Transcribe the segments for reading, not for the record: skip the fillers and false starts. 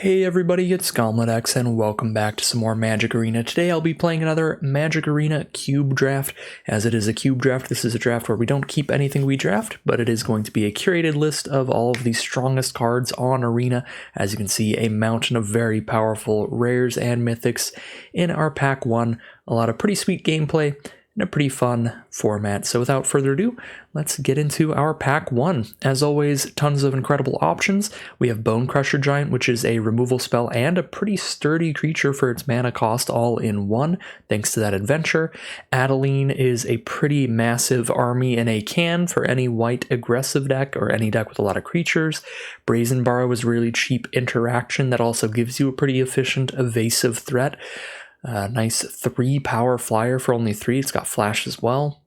Hey everybody, it's GauntletX and welcome back to some more Magic Arena. Today I'll be playing another Magic Arena cube draft. As it is a cube draft, this is a draft where we don't keep anything we draft, but it is going to be a curated list of all of the strongest cards on Arena. As you can see, a mountain of very powerful rares and mythics in our pack 1. A lot of pretty sweet gameplay in a pretty fun format. So without further ado, let's get into our pack 1. As always, tons of incredible options. We have Bone Crusher Giant, which is a removal spell and a pretty sturdy creature for its mana cost all in one, thanks to that adventure. Adeline is a pretty massive army in a can for any white aggressive deck or any deck with a lot of creatures. Brazen Borrow is really cheap interaction that also gives you a pretty efficient evasive threat. Nice 3 power flyer for only 3. It's got flash as well.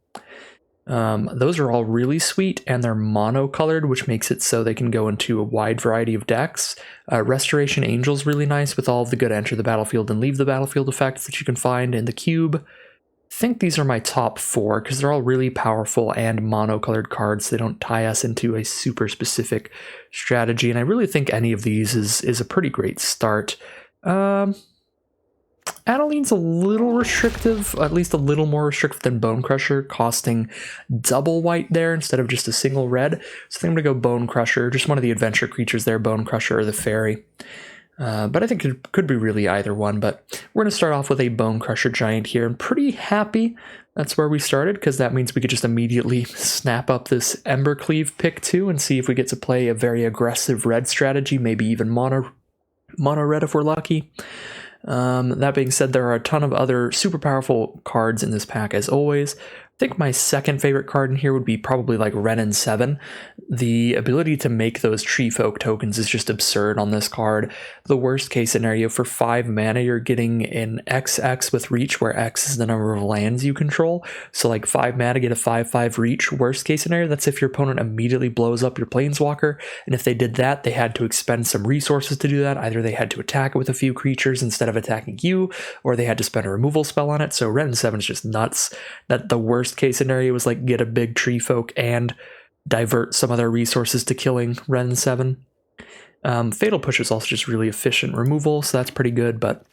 Those are all really sweet, and they're mono-colored, which makes it so they can go into a wide variety of decks. Restoration Angel is really nice with all of the good enter the battlefield and leave the battlefield effects that you can find in the cube. I think these are my top 4 because they're all really powerful and mono-colored cards. They don't tie us into a super specific strategy, and I really think any of these is a pretty great start. Adeline's a little restrictive, at least a little more restrictive than Bone Crusher, costing double white there instead of just a single red. So I think I'm going to go Bone Crusher, just one of the adventure creatures there, Bone Crusher or the Fairy. But I think it could be really either one, but we're going to start off with a Bone Crusher Giant here. I'm pretty happy that's where we started, because that means we could just immediately snap up this Embercleave pick 2 and see if we get to play a very aggressive red strategy, maybe even mono red if we're lucky. That being said, there are a ton of other super powerful cards in this pack as always. I think my second favorite card in here would be probably like Renin 7. The ability to make those Tree Folk tokens is just absurd on this card. The worst case scenario, for 5 mana, you're getting an XX with reach, where X is the number of lands you control. So like 5 mana, get a 5/5 reach. Worst case scenario, that's if your opponent immediately blows up your Planeswalker. And if they did that, they had to expend some resources to do that. Either they had to attack it with a few creatures instead of attacking you, or they had to spend a removal spell on it. So Renin 7 is just nuts. That the worst case scenario was like get a big Tree Folk and divert some other resources to killing Renin 7. Fatal Push is also just really efficient removal, so that's pretty good, but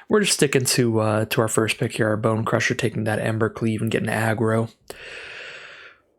we're just sticking to our first pick here, our Bone Crusher, taking that Embercleave and getting aggro.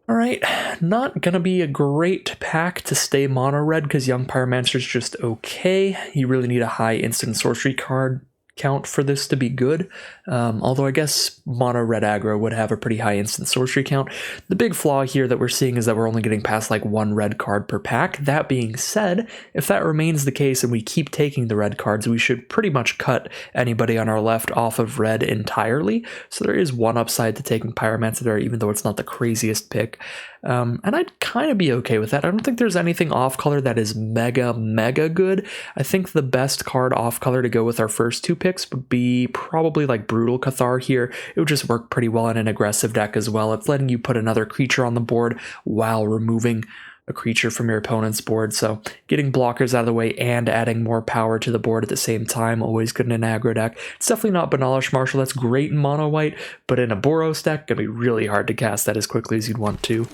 Alright, not gonna be a great pack to stay mono red because Young Pyromancer's just okay. You really need a high instant sorcery card count for this to be good, although I guess mono red aggro would have a pretty high instant sorcery count. The big flaw here that we're seeing is that we're only getting past like 1 red card per pack. That being said, if that remains the case and we keep taking the red cards, we should pretty much cut anybody on our left off of red entirely. So there is one upside to taking Pyromancer there, even though it's not the craziest pick. And I'd kind of be okay with that. I don't think there's anything off color that is mega good. I think the best card off color to go with our first 2 picks would be probably like Brutal Cathar here. It would just work pretty well in an aggressive deck as well. It's letting you put another creature on the board while removing a creature from your opponent's board. So getting blockers out of the way and adding more power to the board at the same time, always good in an aggro deck. It's definitely not Banalish Marshal. That's great in mono white, but in a Boros deck, gonna be really hard to cast that as quickly as you'd want to.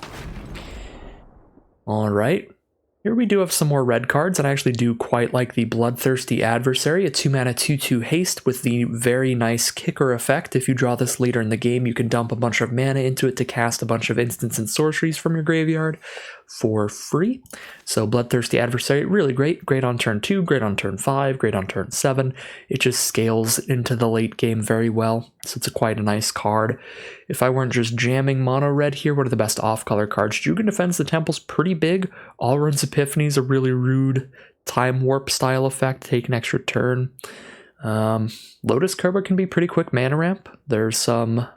All right. Here we do have some more red cards, and I actually do quite like the Bloodthirsty Adversary, a 2-mana 2/2 haste with the very nice kicker effect. If you draw this later in the game, you can dump a bunch of mana into it to cast a bunch of instants and sorceries from your graveyard for free. So Bloodthirsty Adversary, really great. Great on turn 2, great on turn 5, great on turn 7. It just scales into the late game very well, so it's quite a nice card. If I weren't just jamming mono red here, what are the best off-color cards? Jugan Defends the Temple's pretty big. Alrund's Epiphany is a really rude time warp style effect, take an extra turn. Lotus Cobra can be pretty quick mana ramp. There's some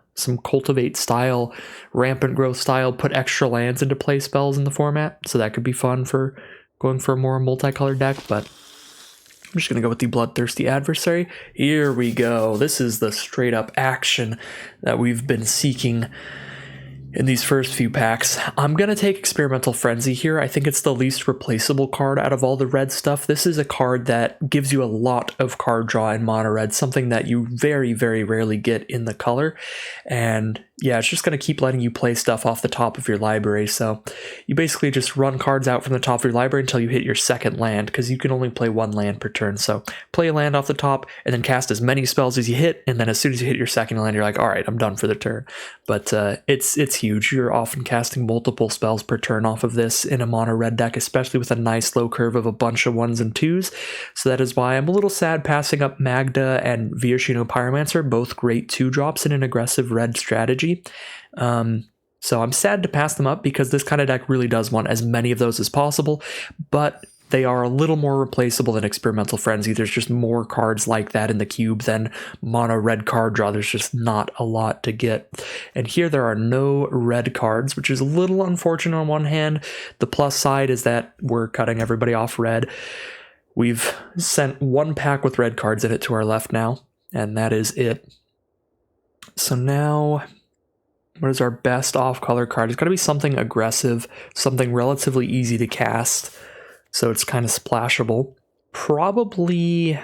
Cultivate style, Rampant Growth style, put extra lands into play spells in the format, so that could be fun for going for a more multicolored deck, but I'm just going to go with the Bloodthirsty Adversary. Here we go. This is the straight up action that we've been seeking in these first few packs. I'm going to take Experimental Frenzy here. I think it's the least replaceable card out of all the red stuff. This is a card that gives you a lot of card draw in mono red, something that you very rarely get in the color. And yeah, it's just going to keep letting you play stuff off the top of your library. So you basically just run cards out from the top of your library until you hit your second land, because you can only play one land per turn. So play a land off the top and then cast as many spells as you hit, and then as soon as you hit your second land, you're like, all right, I'm done for the turn. But it's huge. You're often casting multiple spells per turn off of this in a mono red deck, especially with a nice low curve of a bunch of 1s and 2s. So that is why I'm a little sad passing up Magda and Viashino Pyromancer, both great 2-drops in an aggressive red strategy. So I'm sad to pass them up, because this kind of deck really does want as many of those as possible, but they are a little more replaceable than Experimental Frenzy. There's just more cards like that in the cube than mono red card draw. There's just not a lot to get. And here there are no red cards, which is a little unfortunate on one hand. The plus side is that we're cutting everybody off red. We've sent one pack with red cards in it to our left now, and that is it. So now, what is our best off-color card? It's got to be something aggressive, something relatively easy to cast, so it's kind of splashable. Probably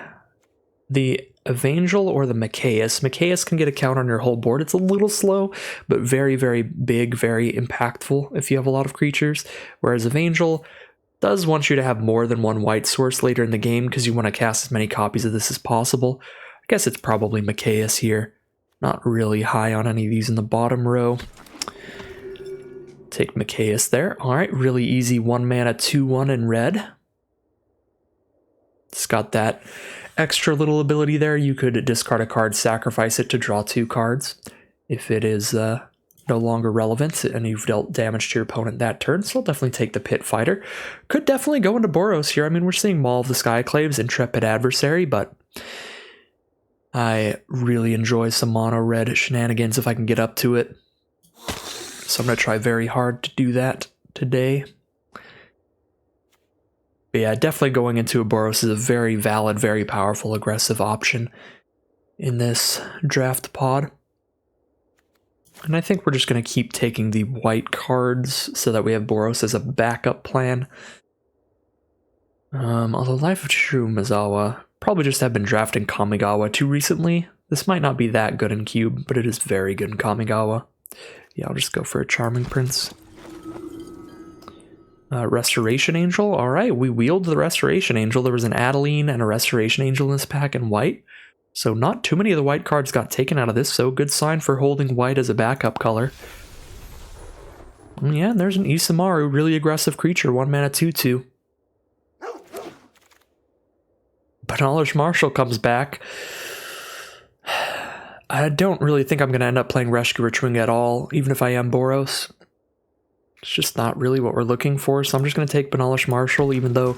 the Evangel or the Machias. Machias can get a count on your whole board. It's a little slow, but very, very big, very impactful if you have a lot of creatures, whereas Evangel does want you to have more than one white source later in the game, because you want to cast as many copies of this as possible. I guess it's probably Machias here. Not really high on any of these in the bottom row. Take Machias there. All right, really easy 1-mana 2/1 in red. It's got that extra little ability there. You could discard a card, sacrifice it to draw 2 cards if it is no longer relevant and you've dealt damage to your opponent that turn. So I'll definitely take the Pit Fighter. Could definitely go into Boros here. I mean, we're seeing Maul of the Skyclaves, Intrepid Adversary, but I really enjoy some mono red shenanigans if I can get up to it. So I'm going to try very hard to do that today. But yeah, definitely going into a Boros is a very valid, very powerful, aggressive option in this draft pod. And I think we're just going to keep taking the white cards so that we have Boros as a backup plan. Although Life of True Mizawa, probably just have been drafting Kamigawa too recently. This might not be that good in Cube, but it is very good in Kamigawa. Yeah, I'll just go for a Charming Prince. Restoration Angel. Alright, we wheeled the Restoration Angel. There was an Adeline and a Restoration Angel in this pack in white. So not too many of the white cards got taken out of this, so good sign for holding white as a backup color. Yeah, and there's an Isamaru, really aggressive creature, 1-mana 2/2. Banalish Marshal comes back. I don't really think I'm going to end up playing Rescuer Twing at all, even if I am Boros. It's just not really what we're looking for, so I'm just going to take Banalish Marshal, even though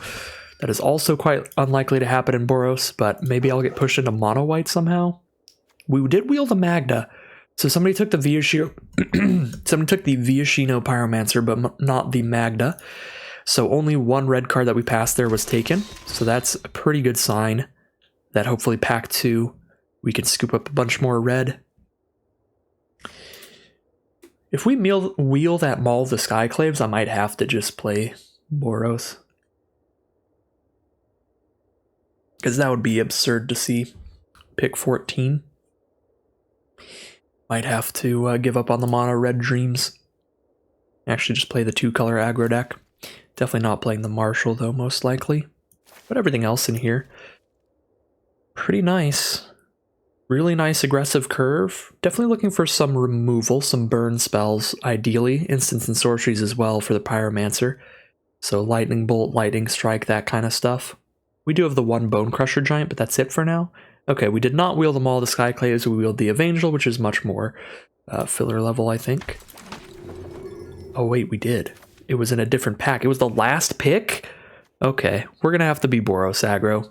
that is also quite unlikely to happen in Boros, but maybe I'll get pushed into mono white somehow. We did wheel the Magda, so somebody took the Viashino Pyromancer, but not the Magda. So only one red card that we passed there was taken, so that's a pretty good sign that hopefully pack 2 we can scoop up a bunch more red. If we wheel that Maul of the Skyclaves, I might have to just play Boros. Because that would be absurd to see. Pick 14. Might have to give up on the mono red dreams. Actually just play the 2-color aggro deck. Definitely not playing the Marshal though, most likely. But everything else in here, pretty nice. Really nice aggressive curve. Definitely looking for some removal, some burn spells, ideally. Instants and sorceries as well for the Pyromancer. So Lightning Bolt, Lightning Strike, that kind of stuff. We do have the 1 Bone Crusher Giant, but that's it for now. Okay, we did not wheel them all the Skyclaves, we wheeled the Evangel, which is much more filler level, I think. Oh wait, we did. It was in a different pack. It was the last pick? Okay, we're gonna have to be Boros aggro.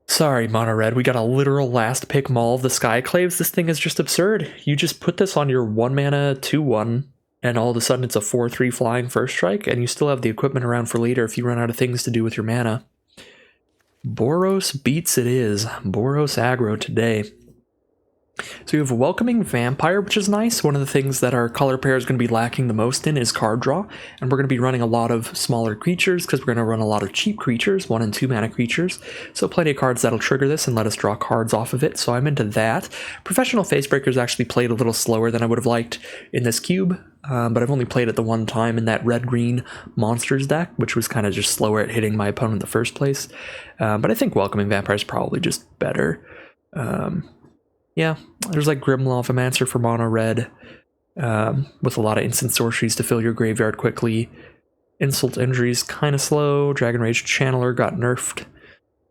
Sorry, Mono Red, we got a literal last pick Maul of the Skyclaves. This thing is just absurd. You just put this on your 1-mana 2/1, and all of a sudden it's a 4/3 flying first strike, and you still have the equipment around for later if you run out of things to do with your mana. Boros beats it is. Boros aggro today. So you have Welcoming Vampire, which is nice. One of the things that our color pair is going to be lacking the most in is card draw, and we're going to be running a lot of smaller creatures because we're going to run a lot of cheap creatures, 1 and 2 mana creatures. So plenty of cards that'll trigger this and let us draw cards off of it, so I'm into that. Professional Facebreaker's actually played a little slower than I would have liked in this cube, but I've only played it the one time in that red-green monsters deck, which was kind of just slower at hitting my opponent in the first place. But I think Welcoming Vampire is probably just better. Yeah, there's like Grimlothomancer for mono red, with a lot of instant sorceries to fill your graveyard quickly. Insult Injury's kind of slow. Dragon Rage Channeler got nerfed,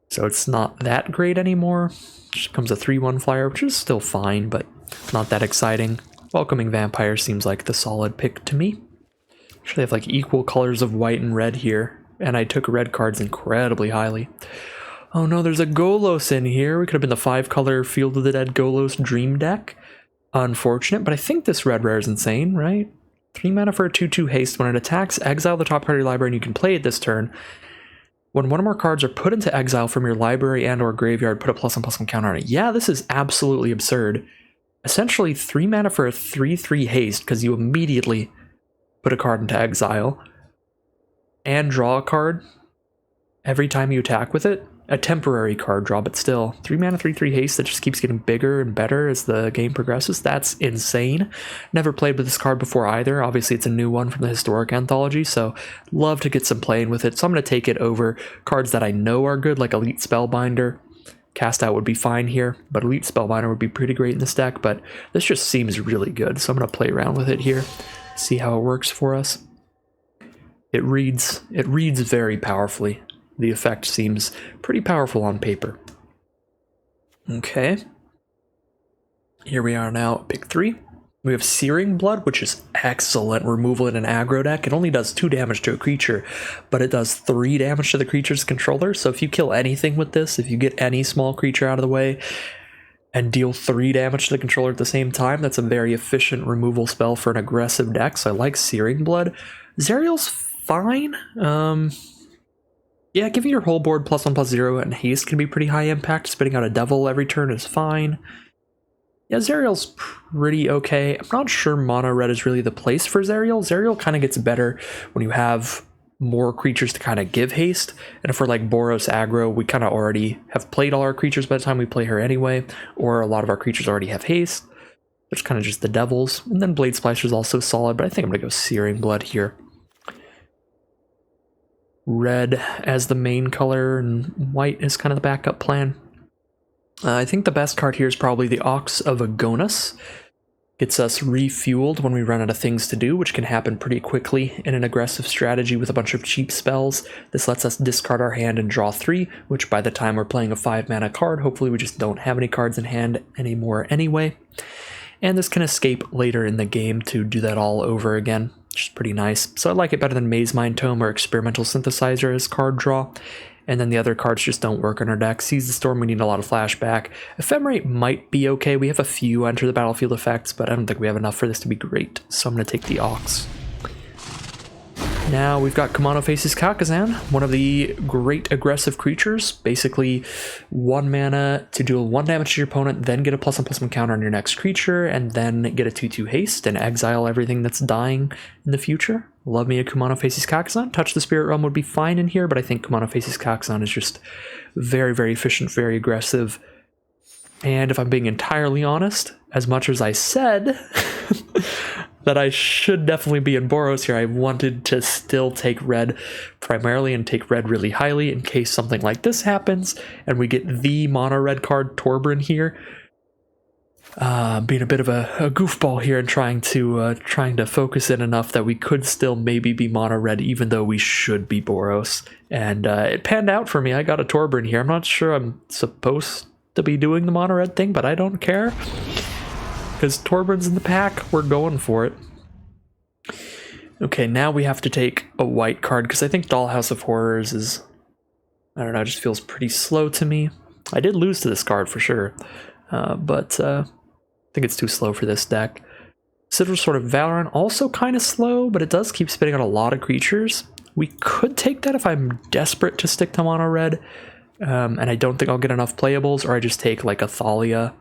so it's not that great anymore. Just becomes a 3/1 flyer, which is still fine, but not that exciting. Welcoming Vampire seems like the solid pick to me. Actually, I have like equal colors of white and red here, and I took red cards incredibly highly. Oh no, there's a Golos in here. We could have been the 5-color Field of the Dead Golos Dream deck. Unfortunate, but I think this red rare is insane, right? 3 mana for a 2/2 haste. When it attacks, exile the top card of your library and you can play it this turn. When one or more cards are put into exile from your library and or graveyard, put a +1/+1 counter on it. Yeah, this is absolutely absurd. Essentially 3 mana for a 3/3 haste because you immediately put a card into exile and draw a card every time you attack with it. A temporary card draw, but still 3 mana 3/3 haste that just keeps getting bigger and better as the game progresses. That's insane. Never played with this card before either. Obviously it's a new one from the Historic Anthology, so love to get some playing with it. So I'm going to take it over cards that I know are good, like Elite Spellbinder. Cast Out would be fine here, but Elite Spellbinder would be pretty great in this deck, but this just seems really good, so I'm going to play around with it here, see how it works for us. It reads very powerfully. The effect seems pretty powerful on paper. Okay. Here we are now at pick 3. We have Searing Blood, which is excellent removal in an aggro deck. It only does 2 damage to a creature, but it does 3 damage to the creature's controller. So if you kill anything with this, if you get any small creature out of the way and deal 3 damage to the controller at the same time, that's a very efficient removal spell for an aggressive deck. So I like Searing Blood. Zerial's fine. Yeah, giving your whole board +1/+0 and haste can be pretty high impact. Spitting out a devil every turn is fine. Yeah, Zerial's pretty okay. I'm not sure mono red is really the place for Zerial. Zerial kind of gets better when you have more creatures to kind of give haste. And if we're like Boros aggro, we kind of already have played all our creatures by the time we play her anyway, or a lot of our creatures already have haste. It's kind of just the devils. And then Blade Splasher is also solid, but I think I'm going to go Searing Blood here. Red as the main color and white is kind of the backup plan. I think the best card here is probably the Ox of Agonas. Gets us refueled when we run out of things to do, which can happen pretty quickly in an aggressive strategy with a bunch of cheap spells. This lets us discard our hand and draw 3, which by the time we're playing a 5 mana card, hopefully we just don't have any cards in hand anymore anyway. And this can escape later in the game to do that all over again, which is pretty nice. So I like it better than Maze Mind Tome or Experimental Synthesizer as card draw. And then the other cards just don't work in our deck. Seize the Storm, we need a lot of flashback. Ephemerate might be okay. We have a few enter the battlefield effects, but I don't think we have enough for this to be great. So I'm going to take the Ox. Now we've got Kumano Faces Kakazan, one of the great aggressive creatures. Basically 1 mana to deal 1 damage to your opponent, then get a +1/+1 counter on your next creature, and then get a 2/2 haste and exile everything that's dying in the future. Love me a Kumano Faces Kakazan. Touch the Spirit Realm would be fine in here, but I think Kumano Faces Kakazan is just very, very efficient, very aggressive. And if I'm being entirely honest, as much as I said that I should definitely be in Boros here, I wanted to still take red primarily and take red really highly in case something like this happens and we get the mono red card Torbran here. Being a bit of a goofball here and trying to focus in enough that we could still maybe be mono red even though we should be Boros. And it panned out for me. I got a Torbran here. I'm not sure I'm supposed to be doing the mono red thing, but I don't care. Because Torbran's in the pack, we're going for it. Okay, now we have to take a white card, because I think Dollhouse of Horrors is, I don't know, it just feels pretty slow to me. I did lose to this card for sure, but I think it's too slow for this deck. Sigil Sword of Valorant, also kind of slow, but it does keep spitting out a lot of creatures. We could take that if I'm desperate to stick to mono red, and I don't think I'll get enough playables, or I just take like a Thalia.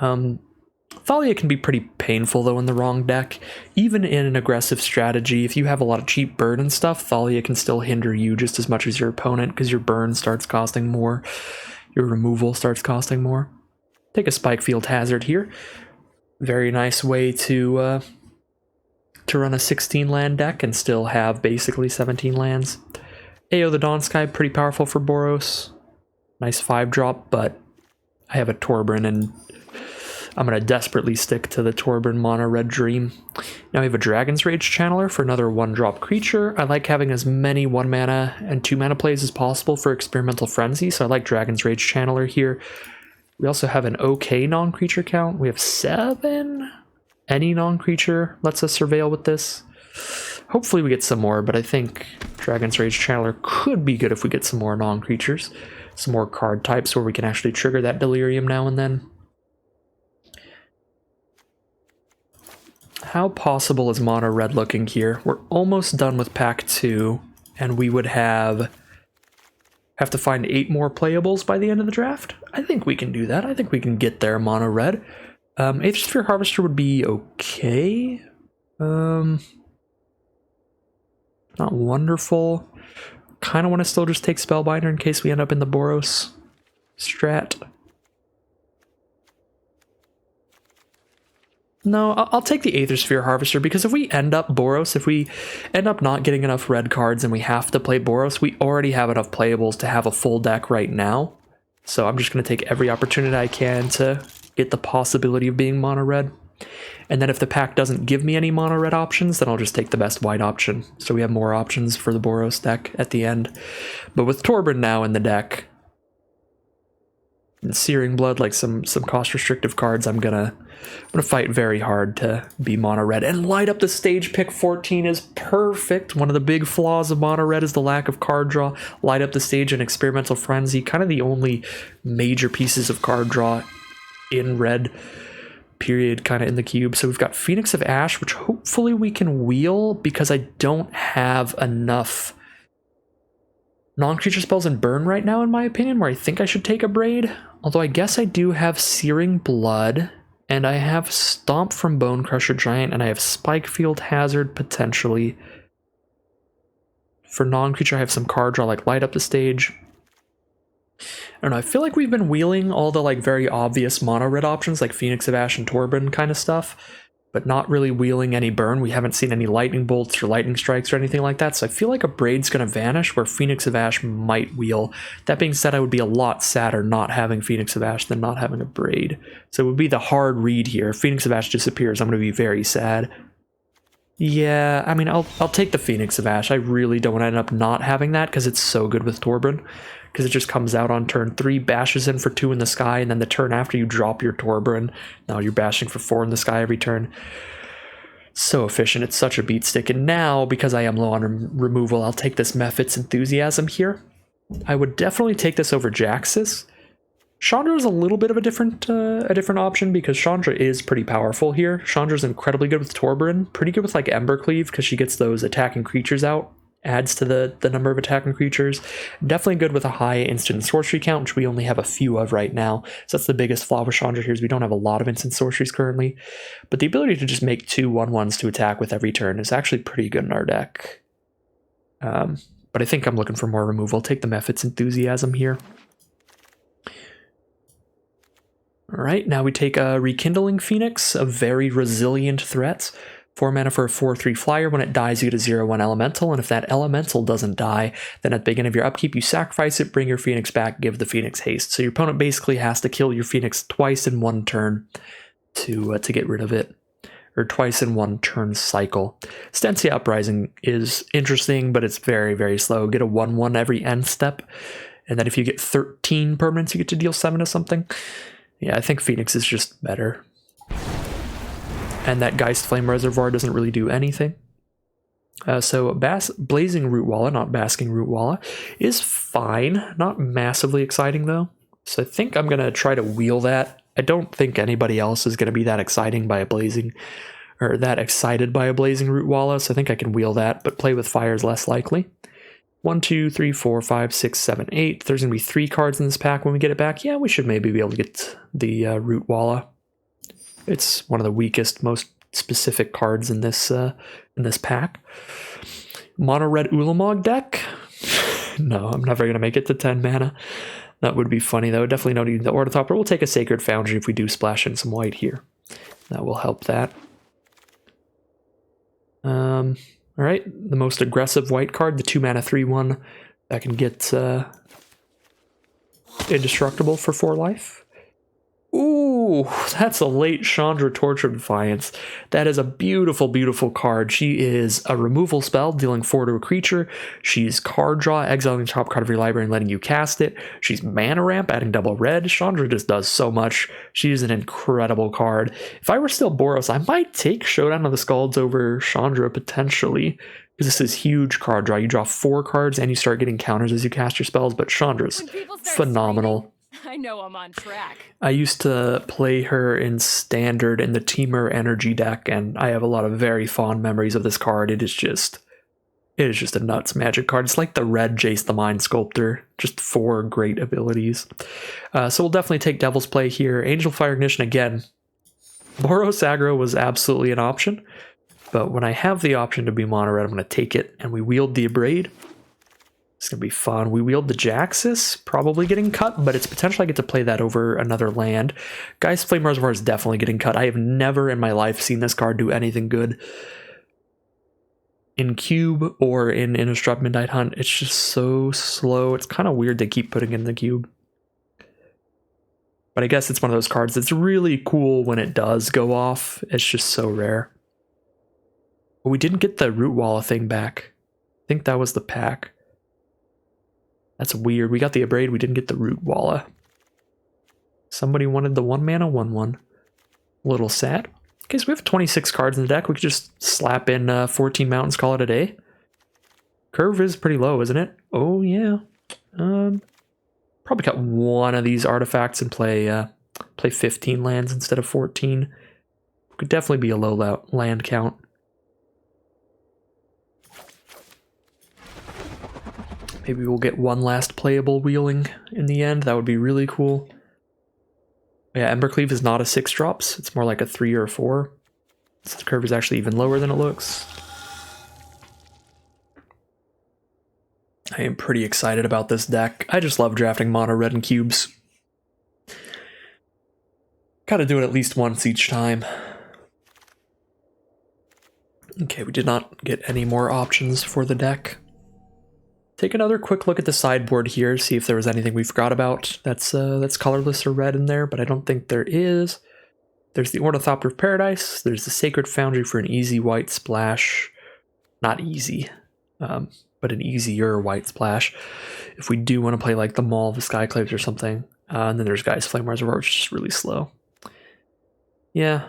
Thalia can be pretty painful though in the wrong deck. Even in an aggressive strategy, if you have a lot of cheap burn and stuff, Thalia can still hinder you just as much as your opponent because your burn starts costing more, your removal starts costing more. Take a Spike Field Hazard here. Very nice way to run a 16 land deck and still have basically 17 lands. Ao the Dawn Sky, pretty powerful for Boros. Nice 5-drop, but I have a Torbran and I'm going to desperately stick to the Torbran Mono Red Dream. Now we have a Dragon's Rage Channeler for another 1-drop creature. I like having as many 1 mana and 2 mana plays as possible for Experimental Frenzy, so I like Dragon's Rage Channeler here. We also have an okay non-creature count. We have 7. Any non-creature lets us surveil with this. Hopefully we get some more, but I think Dragon's Rage Channeler could be good if we get some more non-creatures. Some more card types where we can actually trigger that Delirium now and then. How possible is mono red looking here? We're almost done with pack 2, and we would have to find 8 more playables by the end of the draft. I think we can do that. I think we can get there mono red. Aethersphere Harvester would be okay. Not wonderful. Kind of want to still just take Spellbinder in case we end up in the Boros strat. No, I'll take the Aethersphere Harvester because if we end up Boros, if we end up not getting enough red cards and we have to play Boros, we already have enough playables to have a full deck right now. So I'm just going to take every opportunity I can to get the possibility of being mono red. And then if the pack doesn't give me any mono red options, then I'll just take the best white option. So we have more options for the Boros deck at the end. But with Torbran now in the deck, and Searing Blood, like some cost restrictive cards, I'm gonna fight very hard to be mono red. And Light Up the Stage pick 14 is perfect. One of the big flaws of mono red is the lack of card draw. Light Up the Stage and Experimental Frenzy, kind of the only major pieces of card draw in red, period, kind of in the cube. So we've got Phoenix of Ash, which hopefully we can wheel because I don't have enough non-creature spells and burn right now, in my opinion, where I think I should take a Braid. Although I guess I do have Searing Blood, and I have Stomp from Bone Crusher Giant, and I have Spike Field Hazard potentially. For non-creature, I have some card draw like Light Up the Stage. I don't know, I feel like we've been wheeling all the like very obvious mono red options like Phoenix of Ash and Torbran kind of stuff, but not really wheeling any burn. We haven't seen any lightning bolts or lightning strikes or anything like that, so I feel like a Braid's going to vanish where Phoenix of Ash might wheel. That being said, I would be a lot sadder not having Phoenix of Ash than not having a Braid. So it would be the hard read here. If Phoenix of Ash disappears, I'm going to be very sad. Yeah, I mean, I'll take the Phoenix of Ash. I really don't want to end up not having that because it's so good with Torbran. Because it just comes out on turn 3, bashes in for 2 in the sky, and then the turn after you drop your Torbran. Now you're bashing for 4 in the sky every turn. So efficient, it's such a beat stick. And now, because I am low on removal, I'll take this Mephit's Enthusiasm here. I would definitely take this over Jaxus. Chandra is a little bit of a different option because Chandra is pretty powerful here. Chandra's incredibly good with Torbran, pretty good with like Embercleave because she gets those attacking creatures out. Adds to the number of attacking creatures. Definitely good with a high instant sorcery count, which we only have a few of right now. So that's the biggest flaw with Chandra here is we don't have a lot of instant sorceries currently. But the ability to just make 2 1/1s to attack with every turn is actually pretty good in our deck. But I think I'm looking for more removal. Take the Mephit's Enthusiasm here. Alright, now we take a Rekindling Phoenix, a very resilient threat. 4 mana for a 4/3 flyer. When it dies, you get a 0/1 elemental, and if that elemental doesn't die, then at the beginning of your upkeep, you sacrifice it, bring your Phoenix back, give the Phoenix haste. So your opponent basically has to kill your Phoenix twice in 1 turn to get rid of it, or twice in 1 turn cycle. Stensia Uprising is interesting, but it's very, very slow. Get a 1/1 every end step, and then if you get 13 permanents, you get to deal 7 to something. Yeah, I think Phoenix is just better. And that Geist Flame Reservoir doesn't really do anything. So Blazing Rootwalla, not Basking Rootwalla, is fine. Not massively exciting though. So I think I'm going to try to wheel that. I don't think anybody else is going to be that exciting by a Blazing, or that excited by a Blazing Rootwalla, so I think I can wheel that, but play with fire is less likely. 1, 2, 3, 4, 5, 6, 7, 8. There's going to be 3 cards in this pack when we get it back. Yeah, we should maybe be able to get the Rootwalla. It's one of the weakest, most specific cards in this pack. Mono red Ulamog deck. No, I'm never going to make it to 10 mana. That would be funny, though. Definitely no need the Ornithopter. We'll take a Sacred Foundry if we do splash in some white here. That will help that. Alright, the most aggressive white card, the 2 mana 3/1 that can get indestructible for 4 life. Ooh, that's a late Chandra Tortured Defiance. That is a beautiful, beautiful card. She is a removal spell, dealing 4 to a creature. She's card draw, exiling the top card of your library and letting you cast it. She's mana ramp, adding double red. Chandra just does so much. She is an incredible card. If I were still Boros, I might take Showdown of the Skalds over Chandra potentially, because this is huge card draw. You draw 4 cards and you start getting counters as you cast your spells, but Chandra's phenomenal. I know I'm on track. I used to play her in Standard in the Temur Energy deck, and I have a lot of very fond memories of this card. It is just a nuts magic card. It's like the red Jace the Mind Sculptor, just 4 great abilities. So we'll definitely take Devil's Play here. Angel Fire Ignition again. Boros aggro was absolutely an option, but when I have the option to be mono red, I'm going to take it, and we wield the Abrade. It's going to be fun. We wield the Jaxus, probably getting cut, but it's potential I get to play that over another land. Geist Flame Reservoir is definitely getting cut. I have never in my life seen this card do anything good in Cube or in Innistrad Midnight Hunt. It's just so slow. It's kind of weird they keep putting it in the Cube. But I guess it's one of those cards that's really cool when it does go off. It's just so rare. But we didn't get the Root Walla thing back. I think that was the pack. That's weird. We got the Abrade, we didn't get the Root Walla. Somebody wanted the 1 mana 1/1. A little sad. Okay, so we have 26 cards in the deck. We could just slap in 14 mountains, call it a day. Curve is pretty low, isn't it? Oh, yeah. Probably cut one of these artifacts and play 15 lands instead of 14. Could definitely be a low land count. Maybe we'll get one last playable wheeling in the end. That would be really cool. Yeah, Embercleave is not a 6 drops. It's more like a 3 or a 4. So the curve is actually even lower than it looks. I am pretty excited about this deck. I just love drafting mono red and cubes. Gotta do it at least once each time. Okay, we did not get any more options for the deck. Take another quick look at the sideboard here, see if there was anything we forgot about that's colorless or red in there, but I don't think there is. There's the Ornithopter of Paradise, there's the Sacred Foundry for an easy white splash. Not easy, but an easier white splash. If we do want to play like the Maul of the Skyclaves or something. And then there's Geist Flame Reservoir, which is just really slow. Yeah.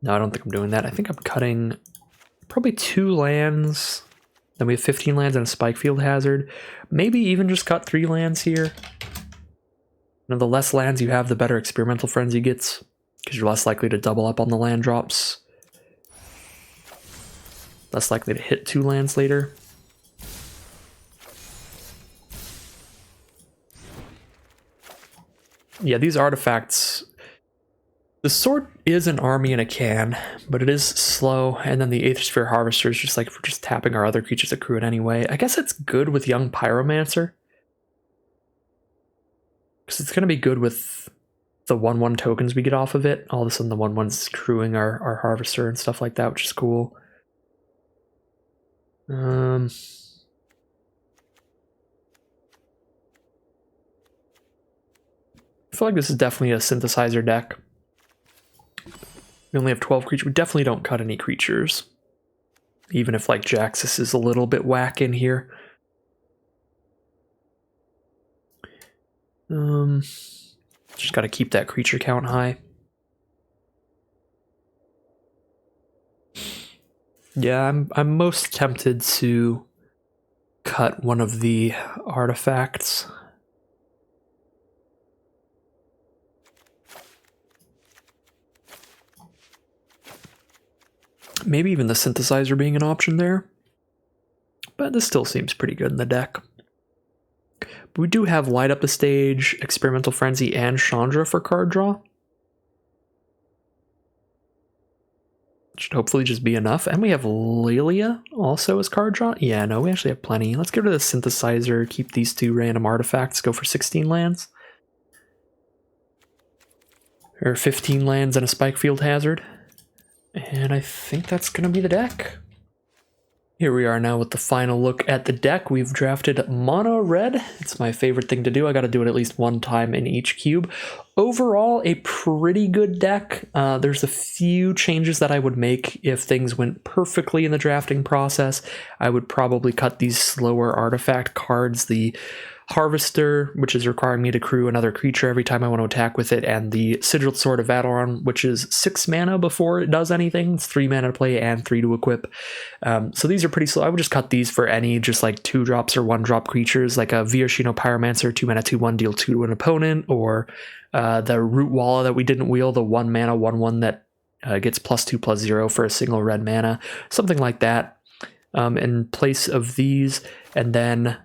No, I don't think I'm doing that. I think I'm cutting probably 2 lands. Then we have 15 lands and a Spike Field Hazard. Maybe even just cut 3 lands here. The less lands you have, the better Experimental Frenzy gets, because you're less likely to double up on the land drops. Less likely to hit 2 lands later. Yeah, these artifacts... The sword is an army in a can, but it is slow, and then the Aethersphere Harvester is just like if we're just tapping our other creatures that crew it anyway. I guess it's good with Young Pyromancer, because it's going to be good with the 1/1 tokens we get off of it. All of a sudden the 1/1's crewing our Harvester and stuff like that, which is cool. I feel like this is definitely a synthesizer deck. We only have 12 creatures. We definitely don't cut any creatures. Even if like Jaxus is a little bit whack in here. Just gotta keep that creature count high. Yeah, I'm most tempted to cut one of the artifacts. Maybe even the synthesizer being an option there. But this still seems pretty good in the deck. But we do have Light Up the Stage, Experimental Frenzy, and Chandra for card draw. Should hopefully just be enough. And we have Lelia also as card draw. Yeah, no, we actually have plenty. Let's get rid of the synthesizer, keep these 2 random artifacts, go for 16 lands. Or 15 lands and a Spike Field Hazard. And I think that's going to be the deck. Here we are now with the final look at the deck. We've drafted mono red. It's my favorite thing to do. I got to do it at least 1 time in each cube. Overall, a pretty good deck. There's a few changes that I would make if things went perfectly in the drafting process. I would probably cut these slower artifact cards, the Harvester, which is requiring me to crew another creature every time I want to attack with it, and the Sigiled Sword of Valoron, which is 6 mana before it does anything. It's 3 mana to play and 3 to equip. So these are pretty slow. I would just cut these for any just like 2-drops or 1-drop creatures, like a Viashino Pyromancer, 2 mana 2/1, deal 2 to an opponent, or the Root Walla that we didn't wheel, the 1 mana 1/1 that gets +2/+0 for a single red mana, something like that in place of these, and then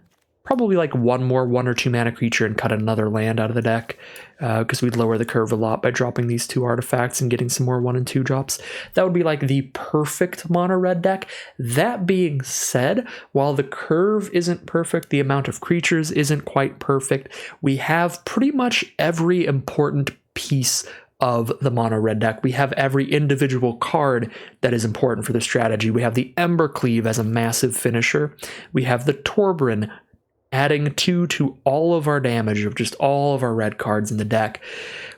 probably like 1 more 1 or 2 mana creature and cut another land out of the deck, because we'd lower the curve a lot by dropping these 2 artifacts and getting some more 1 and 2 drops. That would be like the perfect mono red deck. That being said, while the curve isn't perfect, the amount of creatures isn't quite perfect, we have pretty much every important piece of the mono red deck. We have every individual card that is important for the strategy. We have the Embercleave as a massive finisher. We have the Torbran adding 2 to all of our damage of just all of our red cards in the deck.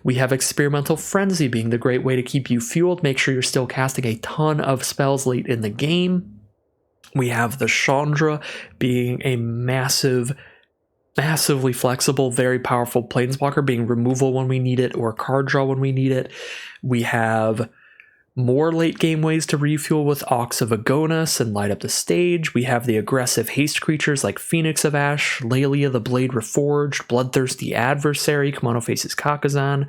We have Experimental Frenzy being the great way to keep you fueled, make sure you're still casting a ton of spells late in the game. We have the Chandra being a massively flexible, very powerful planeswalker, being removal when we need it or card draw when we need it. We have more late game ways to refuel with Ox of Agonas and light up the stage. We have the aggressive haste creatures like Phoenix of Ash, Lelia the Blade Reforged, Bloodthirsty Adversary, Kimono Faces Kakazan.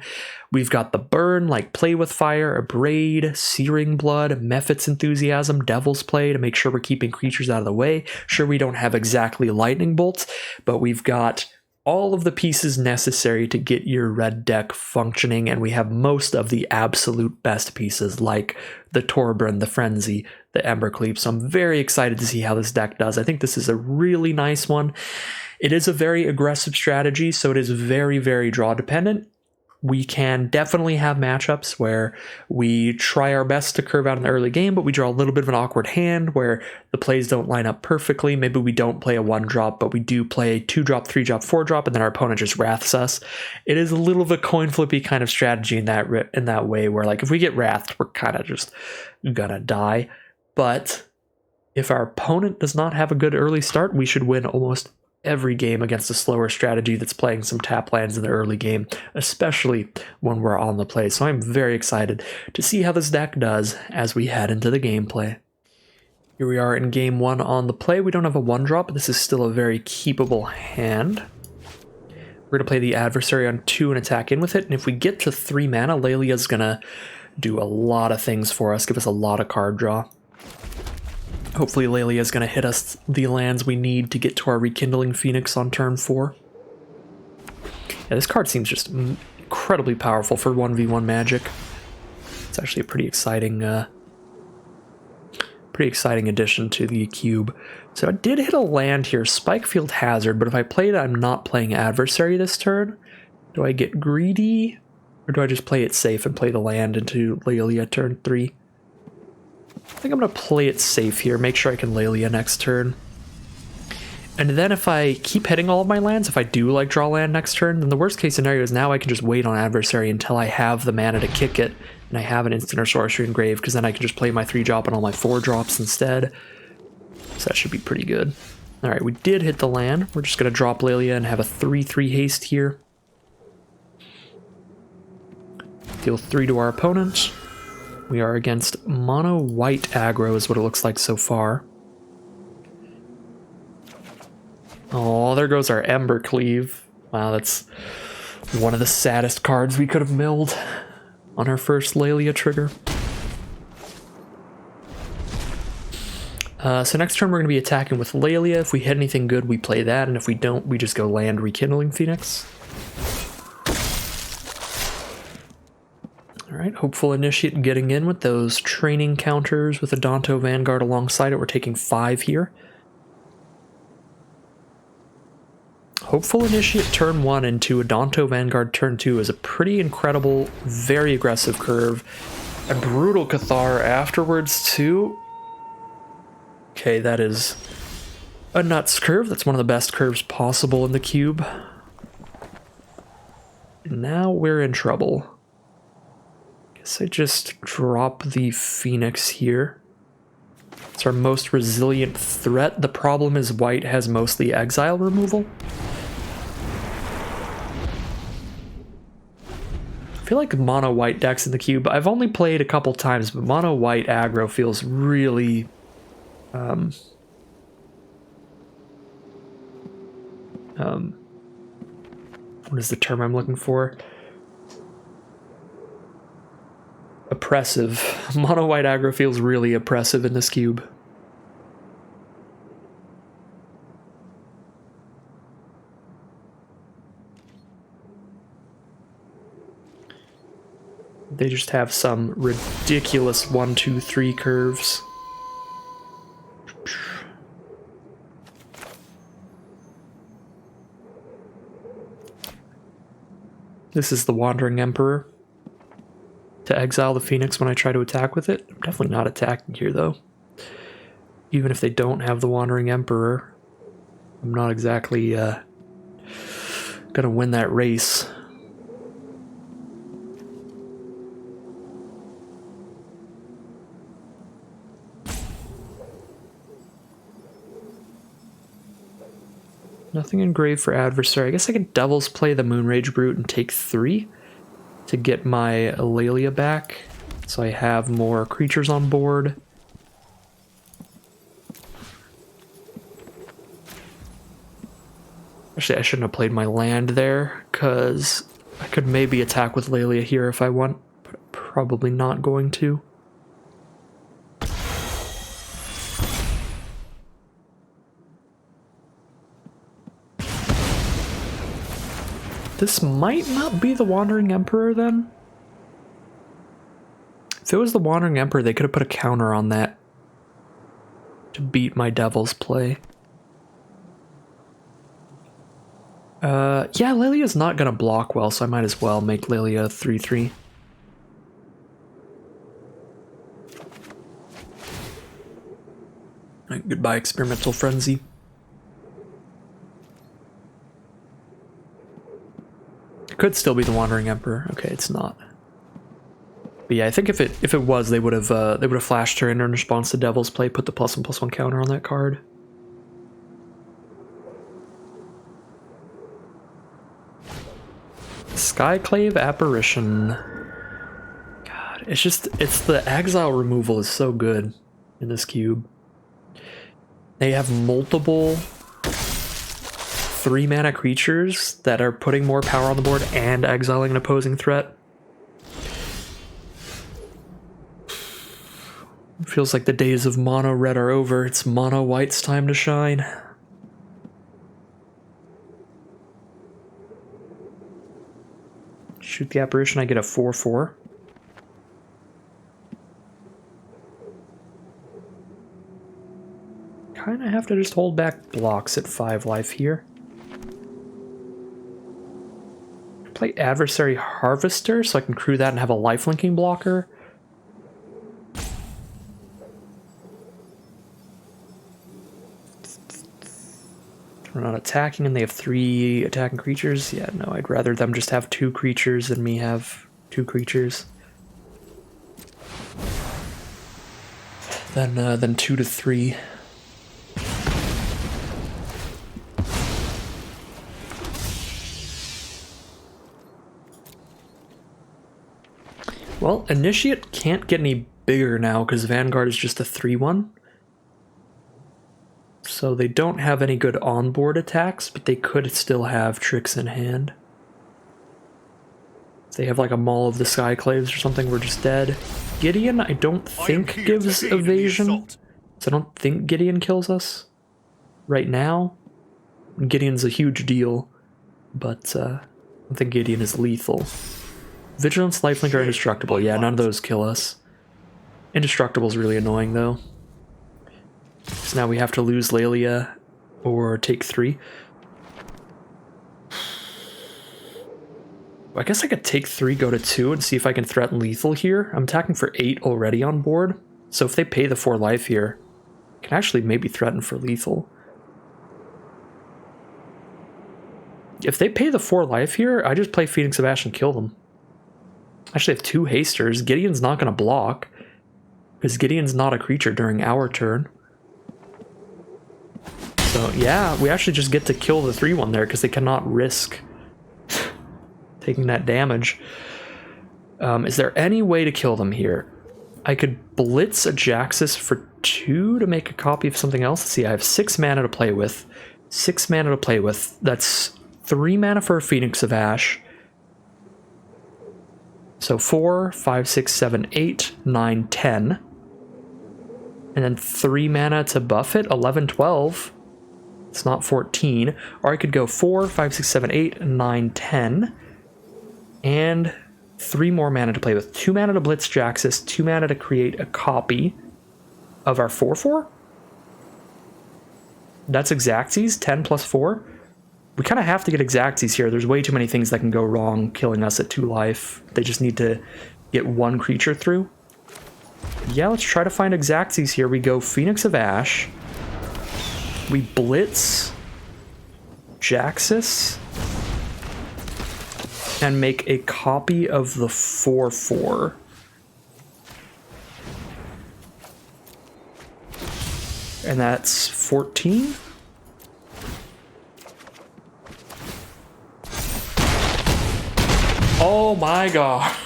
We've got the burn like Play with Fire, Abrade, Searing Blood, Mephit's Enthusiasm, Devil's Play to make sure we're keeping creatures out of the way. Sure, we don't have exactly lightning bolts, but we've got all of the pieces necessary to get your red deck functioning, and we have most of the absolute best pieces like the Torbran, the Frenzy, the Embercleave. So I'm very excited to see how this deck does. I think this is a really nice one. It is a very aggressive strategy, so it is very, very draw dependent. We can definitely have matchups where we try our best to curve out in the early game, but we draw a little bit of an awkward hand where the plays don't line up perfectly. Maybe we don't play a 1-drop, but we do play a 2-drop, 3-drop, 4-drop, and then our opponent just wraths us. It is a little of a coin flippy kind of strategy in that way, where like if we get wrathed, we're kind of just gonna die. But if our opponent does not have a good early start, we should win almost every game against a slower strategy that's playing some tap lands in the early game, especially when we're on the play. So I'm very excited to see how this deck does as we head into the gameplay. Here we are in game 1 on the play. We don't have a 1-drop, but this is still a very keepable hand. We're going to play the Adversary on 2 and attack in with it, and if we get to 3 mana, Lelia's going to do a lot of things for us, give us a lot of card draw. Hopefully Lelia is going to hit us the lands we need to get to our Rekindling Phoenix on turn 4. Yeah, this card seems just incredibly powerful for 1v1 Magic. It's actually a pretty exciting addition to the cube. So I did hit a land here, Spikefield Hazard, but if I play it, I'm not playing Adversary this turn. Do I get greedy, or do I just play it safe and play the land into Lelia turn 3? I think I'm going to play it safe here, make sure I can Lelia next turn. And then if I keep hitting all of my lands, if I do like draw land next turn, then the worst case scenario is now I can just wait on Adversary until I have the mana to kick it, and I have an instant or sorcery engrave, because then I can just play my 3-drop and all my 4-drops instead. So that should be pretty good. Alright, we did hit the land. We're just going to drop Lelia and have a 3/3 haste here. Deal 3 to our opponent. We are against mono white aggro is what it looks like so far. Oh, there goes our Embercleave. Wow, that's one of the saddest cards we could have milled on our first Lelia trigger. So next turn we're going to be attacking with Lelia. If we hit anything good, we play that, and if we don't, we just go land Rekindling Phoenix. Alright, Alright, Hopeful Initiate getting in with those training counters with a Danto Vanguard alongside it. We're taking 5 here. Hopeful Initiate turn 1 into a Danto Vanguard turn 2 is a pretty incredible, very aggressive curve. A Brutal Cathar afterwards too. Okay, that is a nuts curve. That's one of the best curves possible in the cube. Now we're in trouble. Guess I just drop the Phoenix here. It's our most resilient threat. The problem is white has mostly exile removal. I feel like mono white decks in the cube. I've only played a couple times, but mono white aggro feels really what is the term I'm looking for? Oppressive. Mono white aggro feels really oppressive in this cube. They just have some ridiculous 1, 2, 3 curves. This is the Wandering Emperor. To exile the Phoenix when I try to attack with it. I'm definitely not attacking here though. Even if they don't have the Wandering Emperor, I'm not exactly gonna win that race. Nothing engraved for adversary. I guess I could Devil's Play the Moonrage Brute and take 3 to get my Eulalia back, so I have more creatures on board. Actually, I shouldn't have played my land there, because I could maybe attack with Eulalia here if I want, but I'm probably not going to. This might not be the Wandering Emperor then. If it was the Wandering Emperor, they could have put a counter on that to beat my Devil's Play. Yeah, Lilia's not gonna block well, so I might as well make Lilia 3/3. Right, goodbye, Experimental Frenzy. It could still be the Wandering Emperor. Okay, it's not. But yeah, I think if it was, they would have flashed her in response to Devil's Play, put the +1/+1 counter on that card. Skyclave Apparition. God, it's the exile removal is so good in this cube. They have multiple 3-mana creatures that are putting more power on the board and exiling an opposing threat. It feels like the days of mono red are over. It's mono white's time to shine. Shoot the apparition, I get a 4/4. Kinda have to just hold back blocks at 5 life here. Play Adversary Harvester so I can crew that and have a lifelinking blocker. We're not attacking and they have 3 attacking creatures. Yeah, no, I'd rather them just have 2 creatures than me have 2 creatures. Then 2 to 3. Well, Initiate can't get any bigger now because Vanguard is just a 3/1. So they don't have any good onboard attacks, but they could still have tricks in hand. If they have like a Maul of the Skyclaves or something, we're just dead. Gideon, I don't think gives evasion, so I don't think Gideon kills us right now. Gideon's a huge deal, but I don't think Gideon is lethal. Vigilance, Lifelink, or Indestructible. Yeah, none of those kill us. Indestructible is really annoying, though. So now we have to lose Lelia or take 3. I guess I could take 3, go to 2, and see if I can threaten lethal here. I'm attacking for 8 already on board. So if they pay the 4 life here, I can actually maybe threaten for lethal. If they pay the 4 life here, I just play Phoenix of Ash and kill them. I actually have 2 hasters. Gideon's not going to block, because Gideon's not a creature during our turn. So yeah, we actually just get to kill the 3-1 there, because they cannot risk taking that damage. Is there any way to kill them here? I could blitz a Jaxus for 2 to make a copy of something else. Let's see, I have 6 mana to play with. 6 mana to play with. That's 3 mana for a Phoenix of Ash. So 4, 5, 6, 7, 8, 9, 10. And then 3 mana to buff it, 11, 12. It's not 14. Or I could go 4, 5, 6, 7, 8, 9, 10. And 3 more mana to play with. 2 mana to blitz Jaxus, 2 mana to create a copy of our 4/4. That's Exacxes, 10 plus 4. We kind of have to get Exacxes here. There's way too many things that can go wrong killing us at 2 life. They just need to get 1 creature through. Yeah, let's try to find Exacxes here. We go Phoenix of Ash. We blitz Jaxus. And make a copy of the 4/4. And that's 14. Oh my god.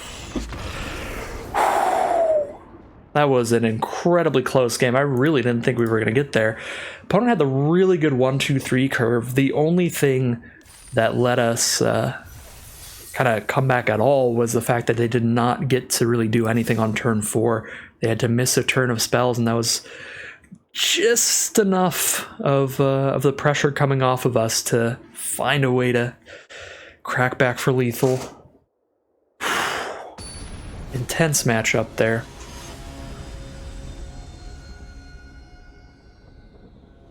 That was an incredibly close game. I really didn't think we were going to get there. Opponent had the really good 1-2-3 curve. The only thing that let us kind of come back at all was the fact that they did not get to really do anything on turn 4. They had to miss a turn of spells, and that was just enough of the pressure coming off of us to find a way to crack back for lethal. Intense matchup there.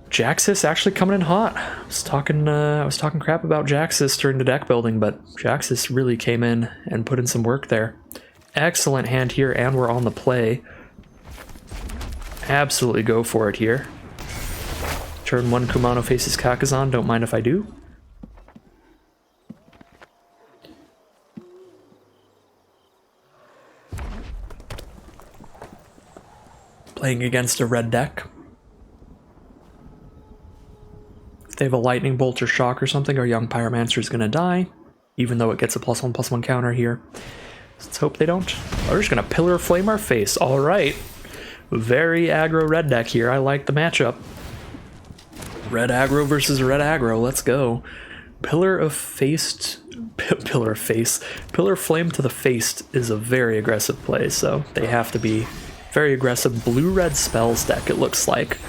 Jaxus actually coming in hot. I was talking crap about Jaxus during the deck building, but Jaxus really came in and put in some work there. Excellent hand here, and we're on the play. Absolutely go for it here. Turn 1 Kumano faces Kakazan, don't mind if I do. Playing against a red deck. If they have a lightning bolt or shock or something, our young pyromancer is going to die, even though it gets a +1/+1 counter here. Let's hope they don't. Oh, we're just going to pillar of flame our face. All right. Very aggro red deck here. I like the matchup. Red aggro versus red aggro. Let's go. Pillar of flame to the face is a very aggressive play, so they have to be very aggressive. Blue-red spells deck, it looks like.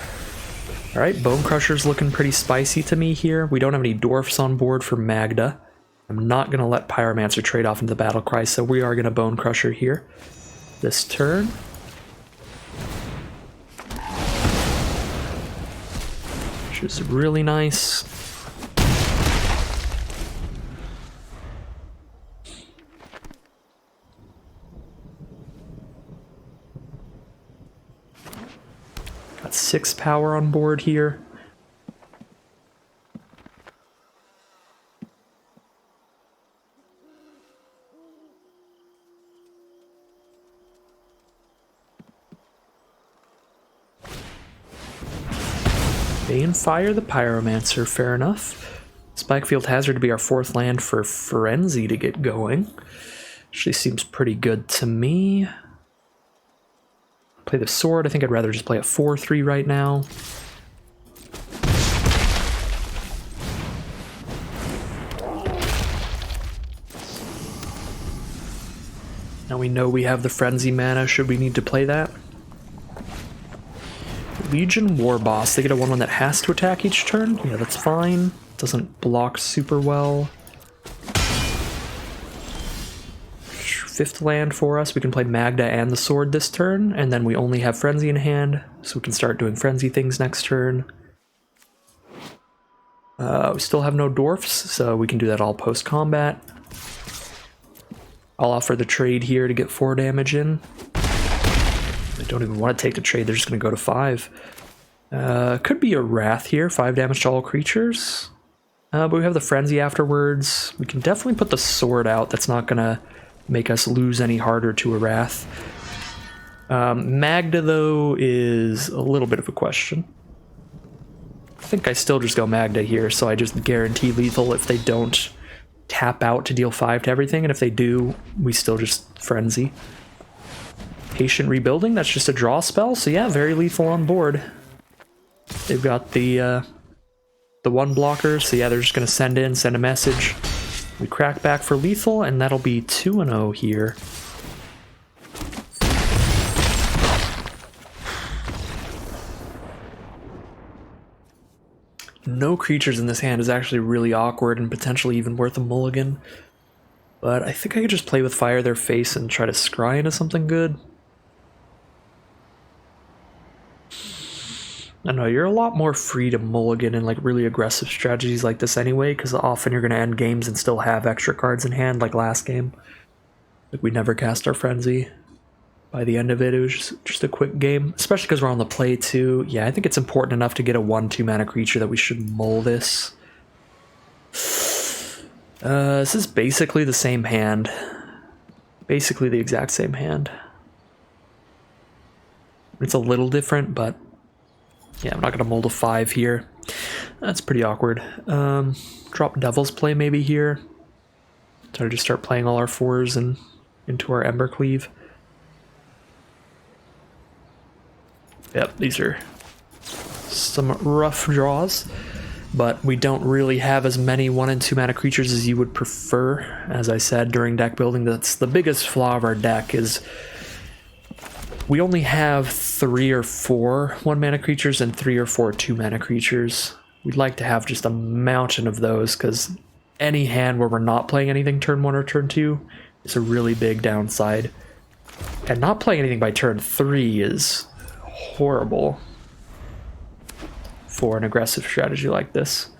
Alright, Bone Crusher's looking pretty spicy to me here. We don't have any dwarfs on board for Magda. I'm not going to let Pyromancer trade off into the Battle Cry, so we are going to Bone Crusher here this turn. Which is really nice. Got 6 power on board here. Banefire the Pyromancer, fair enough. Spikefield Hazard to be our 4th land for Frenzy to get going. Actually seems pretty good to me. Play the sword. I think I'd rather just play a 4/3 right now. Now we know we have the Frenzy mana should we need to play that. Legion War Boss. They get a 1/1 that has to attack each turn. Yeah, that's fine. Doesn't block super well. 5th land for us. We can play Magda and the sword this turn, and then we only have Frenzy in hand, so we can start doing Frenzy things next turn. We still have no dwarfs, so we can do that all post-combat. I'll offer the trade here to get 4 damage in. They don't even want to take the trade, they're just going to go to 5. Could be a Wrath here, 5 damage to all creatures. But we have the Frenzy afterwards. We can definitely put the sword out. That's not going to make us lose any harder to a Wrath. Magda, though, is a little bit of a question. I think I still just go Magda here, so I just guarantee lethal if they don't tap out to deal 5 to everything, and if they do, we still just Frenzy. Patient Rebuilding, that's just a draw spell, so yeah, very lethal on board. They've got the 1 blocker, so yeah, they're just going to send a message. We crack back for lethal, and that'll be 2-0 here. No creatures in this hand is actually really awkward and potentially even worth a mulligan. But I think I could just play with Fire Their Face and try to scry into something good. I don't know, you're a lot more free to mulligan in like really aggressive strategies like this anyway, because often you're going to end games and still have extra cards in hand, like last game. Like we never cast our Frenzy. By the end of it, it was just a quick game, especially because we're on the play too. Yeah, I think it's important enough to get a 1/2 mana creature that we should mull this. This is basically the same hand. Basically the exact same hand. It's a little different, but yeah, I'm not going to mull to 5 here. That's pretty awkward. Drop Devil's Play maybe here. Try to just start playing all our 4s and into our Embercleave. Yep, these are some rough draws, but we don't really have as many 1 and 2 mana creatures as you would prefer. As I said during deck building, that's the biggest flaw of our deck is we only have 3 or 4 1 mana creatures and 3 or 4 2 mana creatures. We'd like to have just a mountain of those, because any hand where we're not playing anything turn 1 or turn 2 is a really big downside. And not playing anything by turn 3 is horrible for an aggressive strategy like this.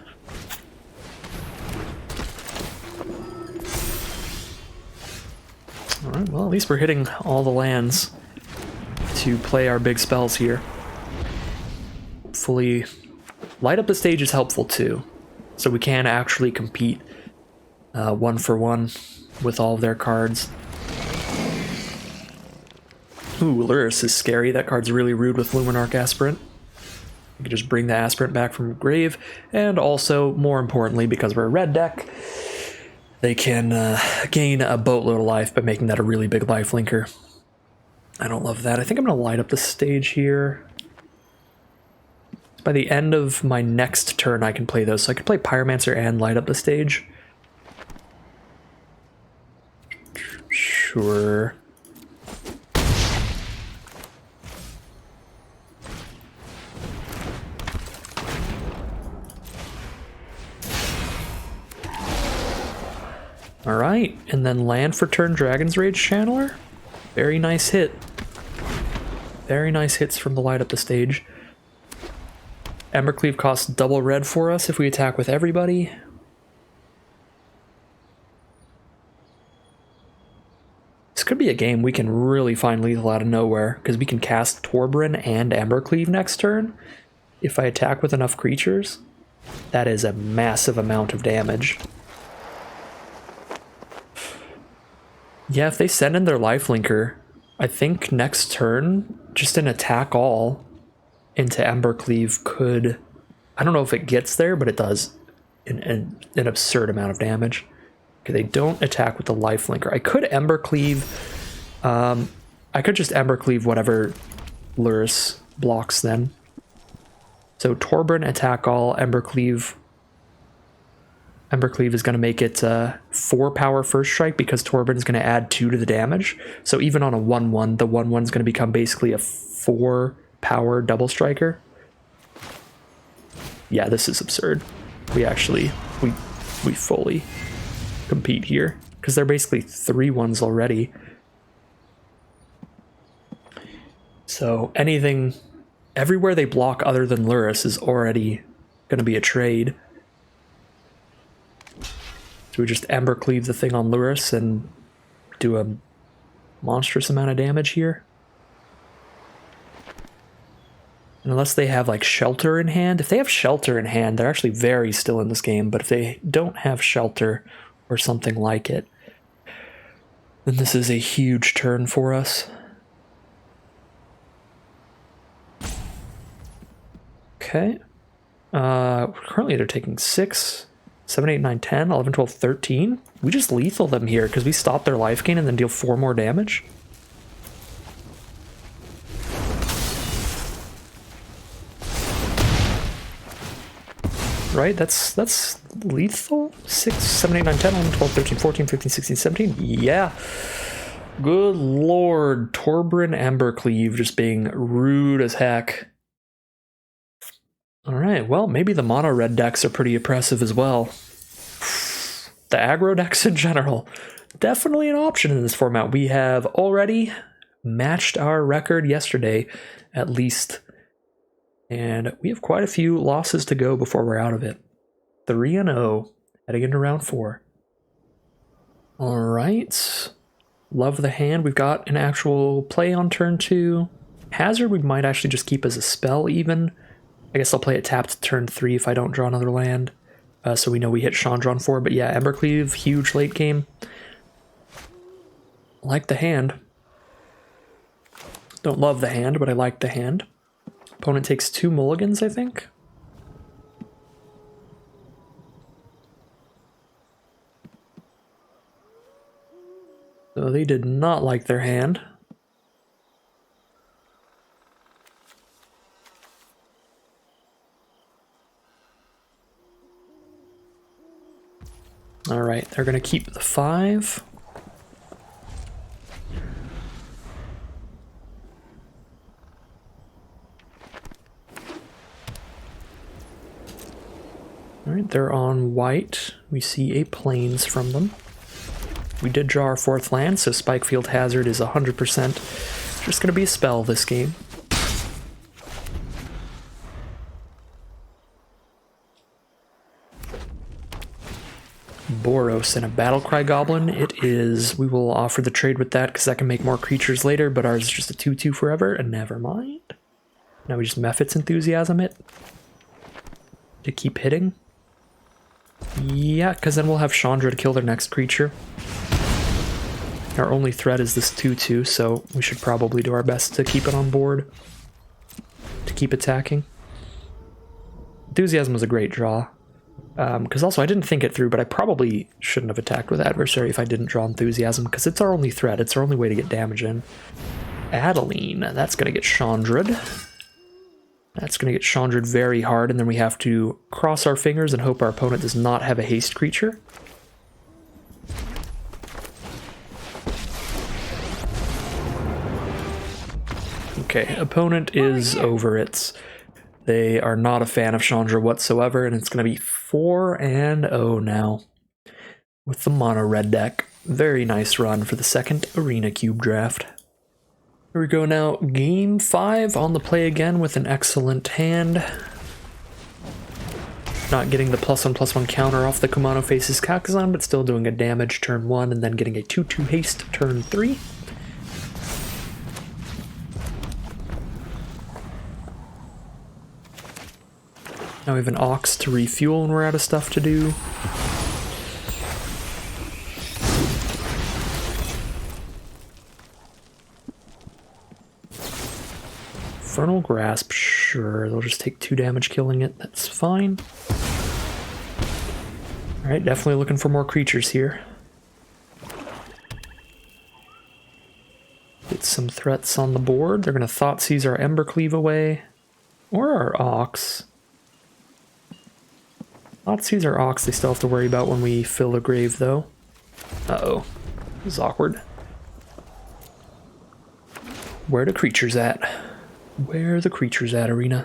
Alright, well at least we're hitting all the lands to play our big spells here. Hopefully Light Up the Stage is helpful too, so we can actually compete 1 for 1 with all of their cards. Ooh, Luris is scary. That card's really rude with Luminarch Aspirant. You can just bring the Aspirant back from grave, and also, more importantly, because we're a red deck, they can gain a boatload of life by making that a really big lifelinker. I don't love that. I think I'm going to light up the stage here. By the end of my next turn, I can play those. So I can play Pyromancer and light up the stage. Sure. Alright, and then land for turn Dragon's Rage Channeler. Very nice hit. Very nice hits from the light up the stage. Embercleave costs double red for us if we attack with everybody. This could be a game we can really find lethal out of nowhere, because we can cast Torbran and Embercleave next turn. If I attack with enough creatures, that is a massive amount of damage. Yeah, if they send in their lifelinker, I think next turn, just an attack all into Embercleave could... I don't know if it gets there, but it does an absurd amount of damage. Okay, they don't attack with the lifelinker. I could Embercleave... I could just Embercleave whatever Luris blocks then. So Torbran, attack all, Embercleave... Embercleave is going to make it 4 power first strike because Torbran is going to add 2 to the damage. So even on a 1/1, the 1/1 is going to become basically a 4 power double striker. Yeah, this is absurd. We actually, we fully compete here. because they're basically 3/1s already. So anything, everywhere they block other than Luris is already going to be a trade. So we just Ember Cleave the thing on Luris and do a monstrous amount of damage here. And unless they have like Shelter in hand. If they have Shelter in hand, they're actually very still in this game. But if they don't have Shelter or something like it, then this is a huge turn for us. Okay. Currently they're taking 6, 7, 8, 9, 10, 11, 12, 13. We just lethal them here because we stop their life gain and then deal 4 more damage. Right? That's lethal? 6, 7, 8, 9, 10, 11, 12, 13, 14, 15, 16, 17. Yeah. Good lord. Torbran Embercleave just being rude as heck. Alright, well, maybe the mono red decks are pretty oppressive as well. The aggro decks in general. Definitely an option in this format. We have already matched our record yesterday, at least. And we have quite a few losses to go before we're out of it. 3-0, heading into round 4. Alright. Love the hand. We've got an actual play on turn 2. Hazard we might actually just keep as a spell even. I guess I'll play it tapped turn 3 if I don't draw another land. So we know we hit Chandra on 4. But yeah, Embercleave, huge late game. Like the hand. Don't love the hand, but I like the hand. Opponent takes 2 mulligans, I think. So they did not like their hand. Alright, they're going to keep the 5. Alright, they're on white. We see a plains from them. We did draw our 4th land, so Spikefield Hazard is 100% just going to be a spell this game. Boros and a Battlecry Goblin. It is. We will offer the trade with that because that can make more creatures later, but ours is just a 2/2 forever, and never mind. Now we just Mephits Enthusiasm it to keep hitting. Yeah, because then we'll have Chandra to kill their next creature. Our only threat is this 2/2, so we should probably do our best to keep it on board. To keep attacking. Enthusiasm was a great draw. Because also I didn't think it through, but I probably shouldn't have attacked with Adversary if I didn't draw Enthusiasm, because it's our only threat. It's our only way to get damage in. Adeline, that's going to get Chandra'd. That's going to get Chandra'd very hard, and then we have to cross our fingers and hope our opponent does not have a haste creature. Okay, opponent is over it. They are not a fan of Chandra whatsoever, and it's going to be 4-0 now with the mono red deck. Very nice run for the second Arena Cube draft. Here we go now, game 5 on the play again with an excellent hand. Not getting the +1/+1 counter off the Kumano Faces Kakazan, but still doing a damage turn 1 and then getting a 2/2 haste turn 3. Now we have an Ox to refuel when we're out of stuff to do. Infernal Grasp, sure, they'll just take 2 damage killing it, that's fine. Alright, definitely looking for more creatures here. Get some threats on the board. They're going to Thoughtseize our Embercleave away. Or our Ox. Thoughtseize our Ox, they still have to worry about when we fill a grave, though. Uh-oh. This is awkward. Where are the creatures at? Where are the creatures at, Arena?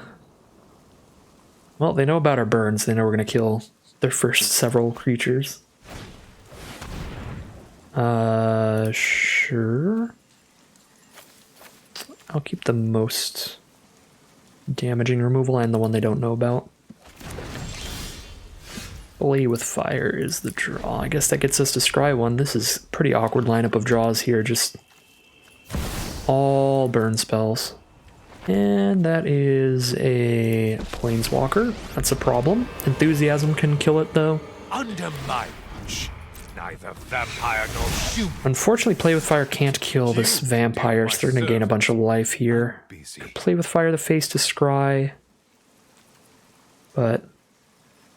Well, they know about our burns. They know we're going to kill their first several creatures. Sure. I'll keep the most damaging removal and the one they don't know about. Bully with fire is the draw. I guess that gets us to scry one. This is a pretty awkward lineup of draws here. Just all burn spells. And that is a planeswalker. That's a problem. Enthusiasm can kill it though. Under my reach, neither vampire nor human. Unfortunately, Play with Fire can't kill this vampire, so they're going to gain a bunch of life here. Play with Fire the face to scry, but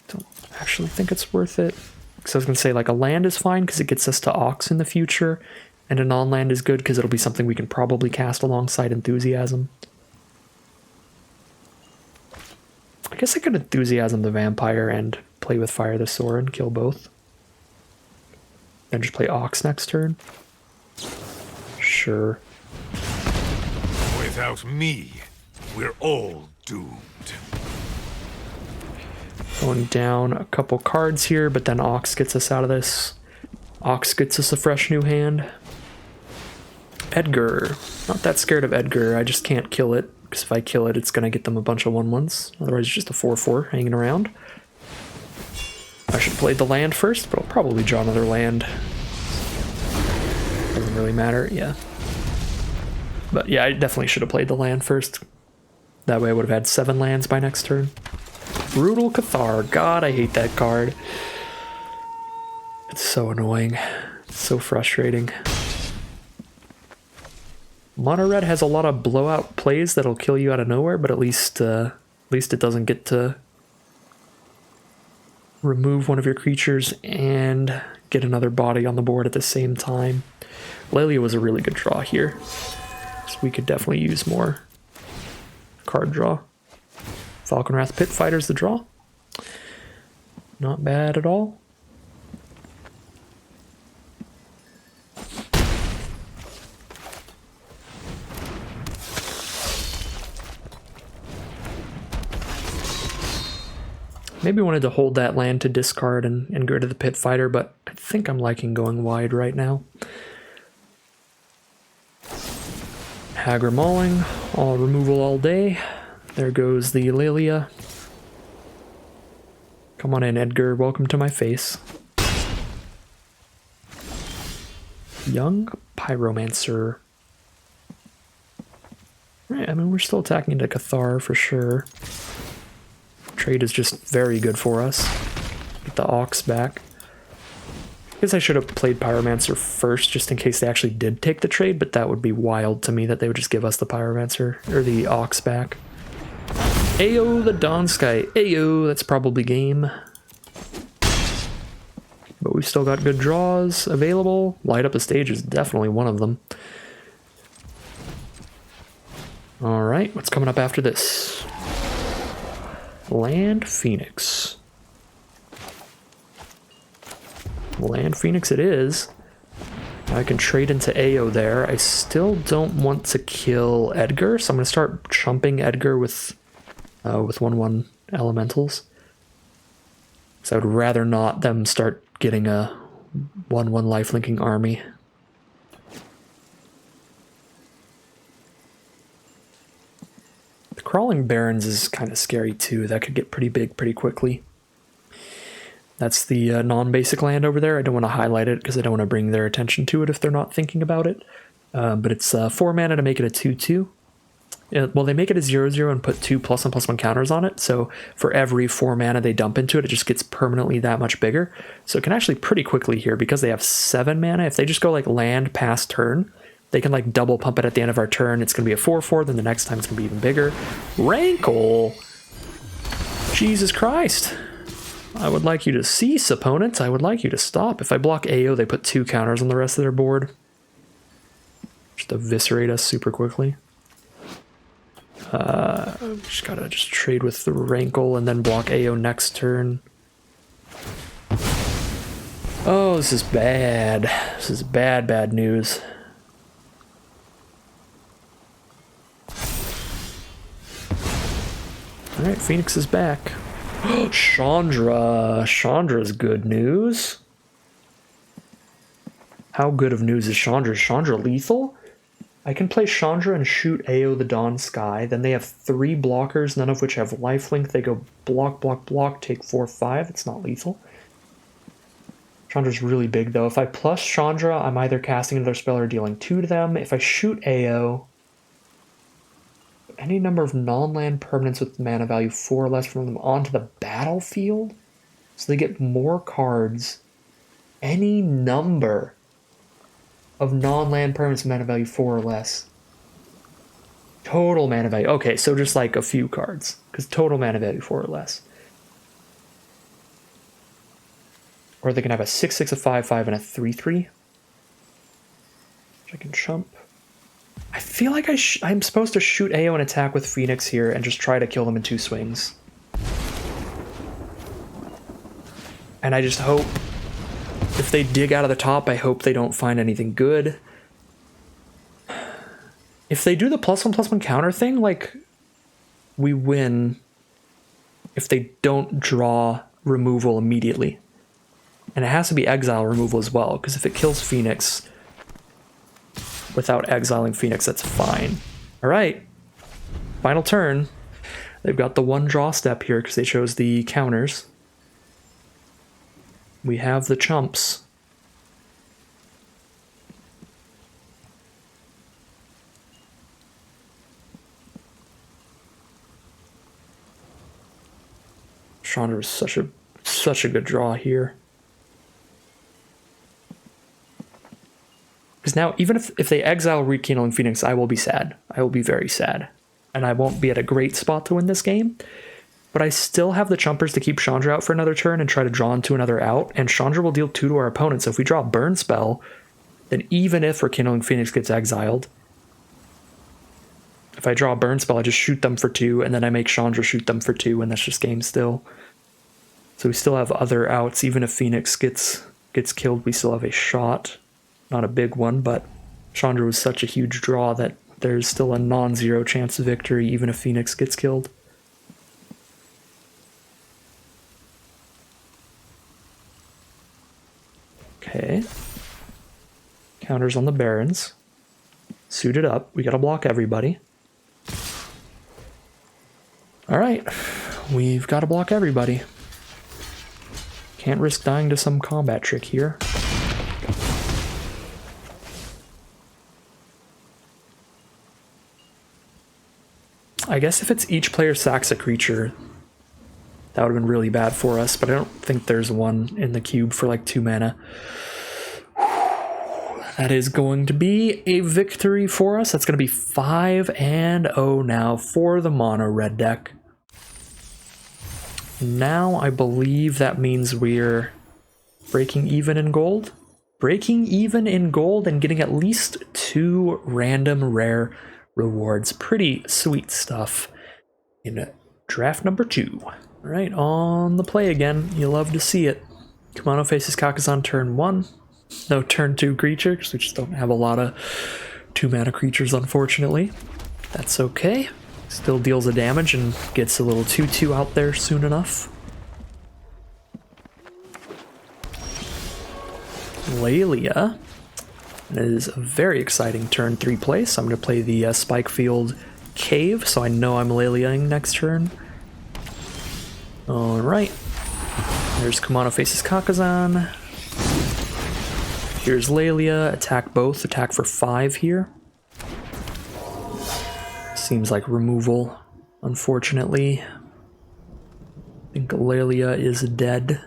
don't actually think it's worth it. Because I was going to say, like, a land is fine because it gets us to Ox in the future, and a non-land is good because it'll be something we can probably cast alongside Enthusiasm. I guess I could Enthusiasm the vampire and Play with Fire the Soar and kill both. Then just play Ox next turn. Sure. Without me, we're all doomed. Going down a couple cards here, but then Ox gets us out of this. Ox gets us a fresh new hand. Edgar. Not that scared of Edgar, I just can't kill it. Because if I kill it, it's going to get them a bunch of 1/1s. Otherwise, it's just a 4/4 hanging around. I should have played the land first, but I'll probably draw another land. Doesn't really matter, yeah. But yeah, I definitely should have played the land first. That way I would have had 7 lands by next turn. Brutal Cathar. God, I hate that card. It's so annoying. It's so frustrating. Mono Red has a lot of blowout plays that'll kill you out of nowhere, but at least it doesn't get to remove one of your creatures and get another body on the board at the same time. Lelia was a really good draw here, so we could definitely use more card draw. Falconwrath Pit Fighter's the draw. Not bad at all. Maybe wanted to hold that land to discard and go to the Pit Fighter, but I think I'm liking going wide right now. Hagra Mauling, all removal all day. There goes the Lelia. Come on in, Edgar. Welcome to my face. Young Pyromancer. Right, I mean, we're still attacking into Cathar for sure. Trade is just very good for us. Get the Ox back. I guess I should have played Pyromancer first just in case they actually did take the trade, but that would be wild to me that they would just give us the Pyromancer, or the Ox back. Ayo, the Dawn Sky. Ayo, that's probably game. But we've still got good draws available. Light Up the Stage is definitely one of them. Alright, what's coming up after this? Land Phoenix. Land Phoenix it is. I can trade into Ayo there. I still don't want to kill Edgar, so I'm going to start chumping Edgar with 1/1 elementals. So I would rather not them start getting a 1/1 lifelinking army. The Crawling Barrens is kind of scary too. That could get pretty big pretty quickly. That's the non-basic land over there. I don't want to highlight it because I don't want to bring their attention to it if they're not thinking about it. But it's 4 mana to make it a 2/2. Well, they make it a 0/0 and put 2 +1/+1 counters on it. So for every 4 mana they dump into it, it just gets permanently that much bigger. So it can actually pretty quickly here, because they have 7 mana. If they just go like land past turn, they can like double pump it at the end of our turn. It's going to be a 4/4, then the next time it's going to be even bigger. Rankle! Jesus Christ! I would like you to cease, opponents. I would like you to stop. If I block Ayo, they put 2 counters on the rest of their board. Just eviscerate us super quickly. Just gotta trade with the Rankle and then block Ayo next turn. Oh, this is bad. This is bad, bad news. Alright, Phoenix is back. Chandra. Chandra's good news. How good of news is Chandra? Is Chandra lethal? I can play Chandra and shoot AO the Dawn Sky. Then they have 3 blockers, none of which have lifelink. They go block, block, block, take 4/5. It's not lethal. Chandra's really big though. If I plus Chandra, I'm either casting another spell or dealing 2 to them. If I shoot AO, any number of non-land permanents with mana value 4 or less from them onto the battlefield, so they get more cards. Any number of non-land permanents with mana value 4 or less. Total mana value. Okay, so just like a few cards, because total mana value 4 or less. Or they can have a 6/6, a 5/5, and a 3/3. Which I can chump. I feel like I'm supposed to shoot AO and attack with Phoenix here and just try to kill them in 2 swings. And I just hope, if they dig out of the top, I hope they don't find anything good. If they do the +1/+1 counter thing, like, we win if they don't draw removal immediately. And it has to be exile removal as well, because if it kills Phoenix without exiling Phoenix, that's fine. All right, final turn. They've got the 1 draw step here because they chose the counters. We have the chumps. Chandra was such a good draw here. Because now, even if they exile Rekindling Phoenix, I will be sad. I will be very sad. And I won't be at a great spot to win this game. But I still have the chumpers to keep Chandra out for another turn and try to draw into another out. And Chandra will deal 2 to our opponent. So if we draw a burn spell, then even if Rekindling Phoenix gets exiled, if I draw a burn spell, I just shoot them for 2, and then I make Chandra shoot them for 2, and that's just game still. So we still have other outs. Even if Phoenix gets killed, we still have a shot. Not a big one, but Chandra was such a huge draw that there's still a non-zero chance of victory even if Phoenix gets killed. Okay. Counters on the Barons. Suited up. We gotta block everybody. Alright. We've gotta block everybody. Can't risk dying to some combat trick here. I guess if it's each player sacks a creature, that would have been really bad for us, but I don't think there's one in the cube for like 2 mana. That is going to be a victory for us. That's going to be 5-0 now for the mono red deck. Now I believe that means we're breaking even in gold. Breaking even in gold and getting at least 2 random rare rewards. Pretty sweet stuff in draft number 2. All right, on the play again. You love to see it. Kimono faces Kakas on turn 1. No turn 2 creature, because we just don't have a lot of 2 mana creatures, unfortunately. That's okay. Still deals the damage and gets a little 2/2 out there soon enough. Lelia. It is a very exciting turn 3 play, so I'm going to play the Spikefield Cave, so I know I'm Leliaing next turn. Alright. There's Kimono faces Kakazan. Here's Lelia. Attack both. Attack for 5 here. Seems like removal, unfortunately. I think Lelia is dead.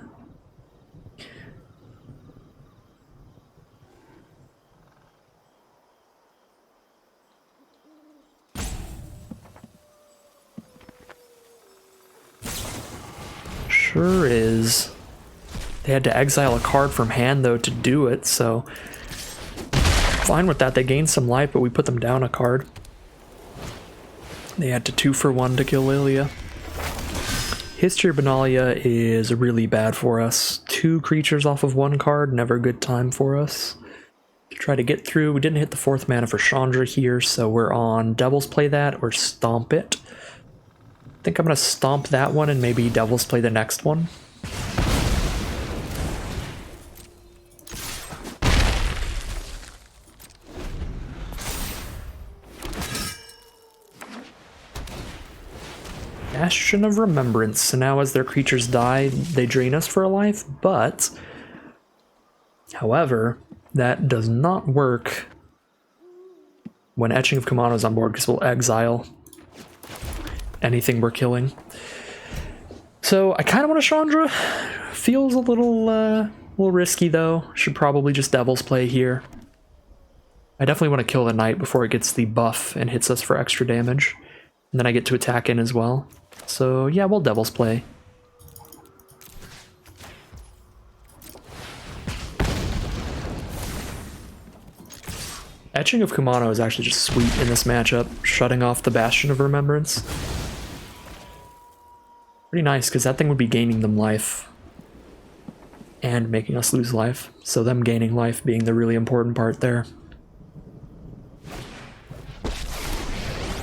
Sure is. They had to exile a card from hand, though, to do it, so fine with that. They gained some life, but we put them down a card. They had to 2-for-1 to kill Lelia. History of Benalia is really bad for us. 2 creatures off of 1 card, never a good time for us. Try to get through. We didn't hit the 4th mana for Chandra here, so we're on Devil's Play that or Stomp it. I think I'm going to Stomp that one and maybe Devil's Play the next one. Bastion of Remembrance. So now as their creatures die, they drain us for a life, but however, that does not work when Etching of Kumano is on board, because we'll exile anything we're killing. So I kind of want to Chandra. Feels a little risky though. Should probably just Devil's Play here. I definitely want to kill the Knight before it gets the buff and hits us for extra damage. And then I get to attack in as well. So yeah, we'll Devil's Play. Etching of Kumano is actually just sweet in this matchup, shutting off the Bastion of Remembrance. Pretty nice, because that thing would be gaining them life and making us lose life. So them gaining life being the really important part there.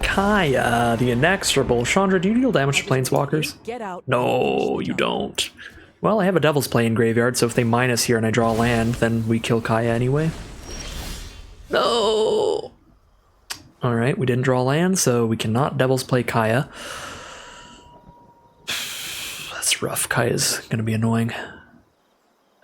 Kaya, the inexorable. Chandra, do you deal damage to planeswalkers? Get out. No, you don't. Well, I have a Devil's Play in graveyard, so if they minus here and I draw a land, then we kill Kaya anyway. No! Alright, we didn't draw land, so we cannot Devil's Play Kaya. That's rough. Kaya's gonna be annoying.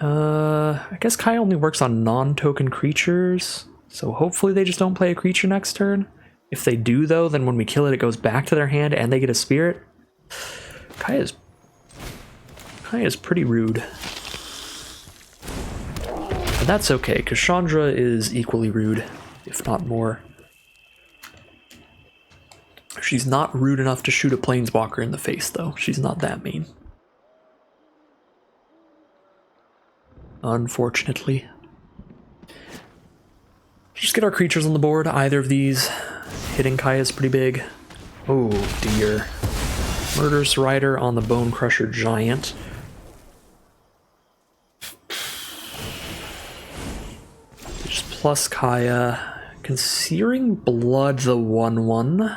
I guess Kaya only works on non-token creatures, so hopefully they just don't play a creature next turn. If they do, though, then when we kill it, it goes back to their hand and they get a spirit. Kaya's pretty rude. But that's okay, because Chandra is equally rude, if not more. She's not rude enough to shoot a planeswalker in the face, though. She's not that mean. Unfortunately. Just get our creatures on the board. Either of these. Hitting Kaya is pretty big. Oh dear. Murderous Rider on the Bone Crusher Giant. Just plus Kaya. Can Searing Blood the 1/1.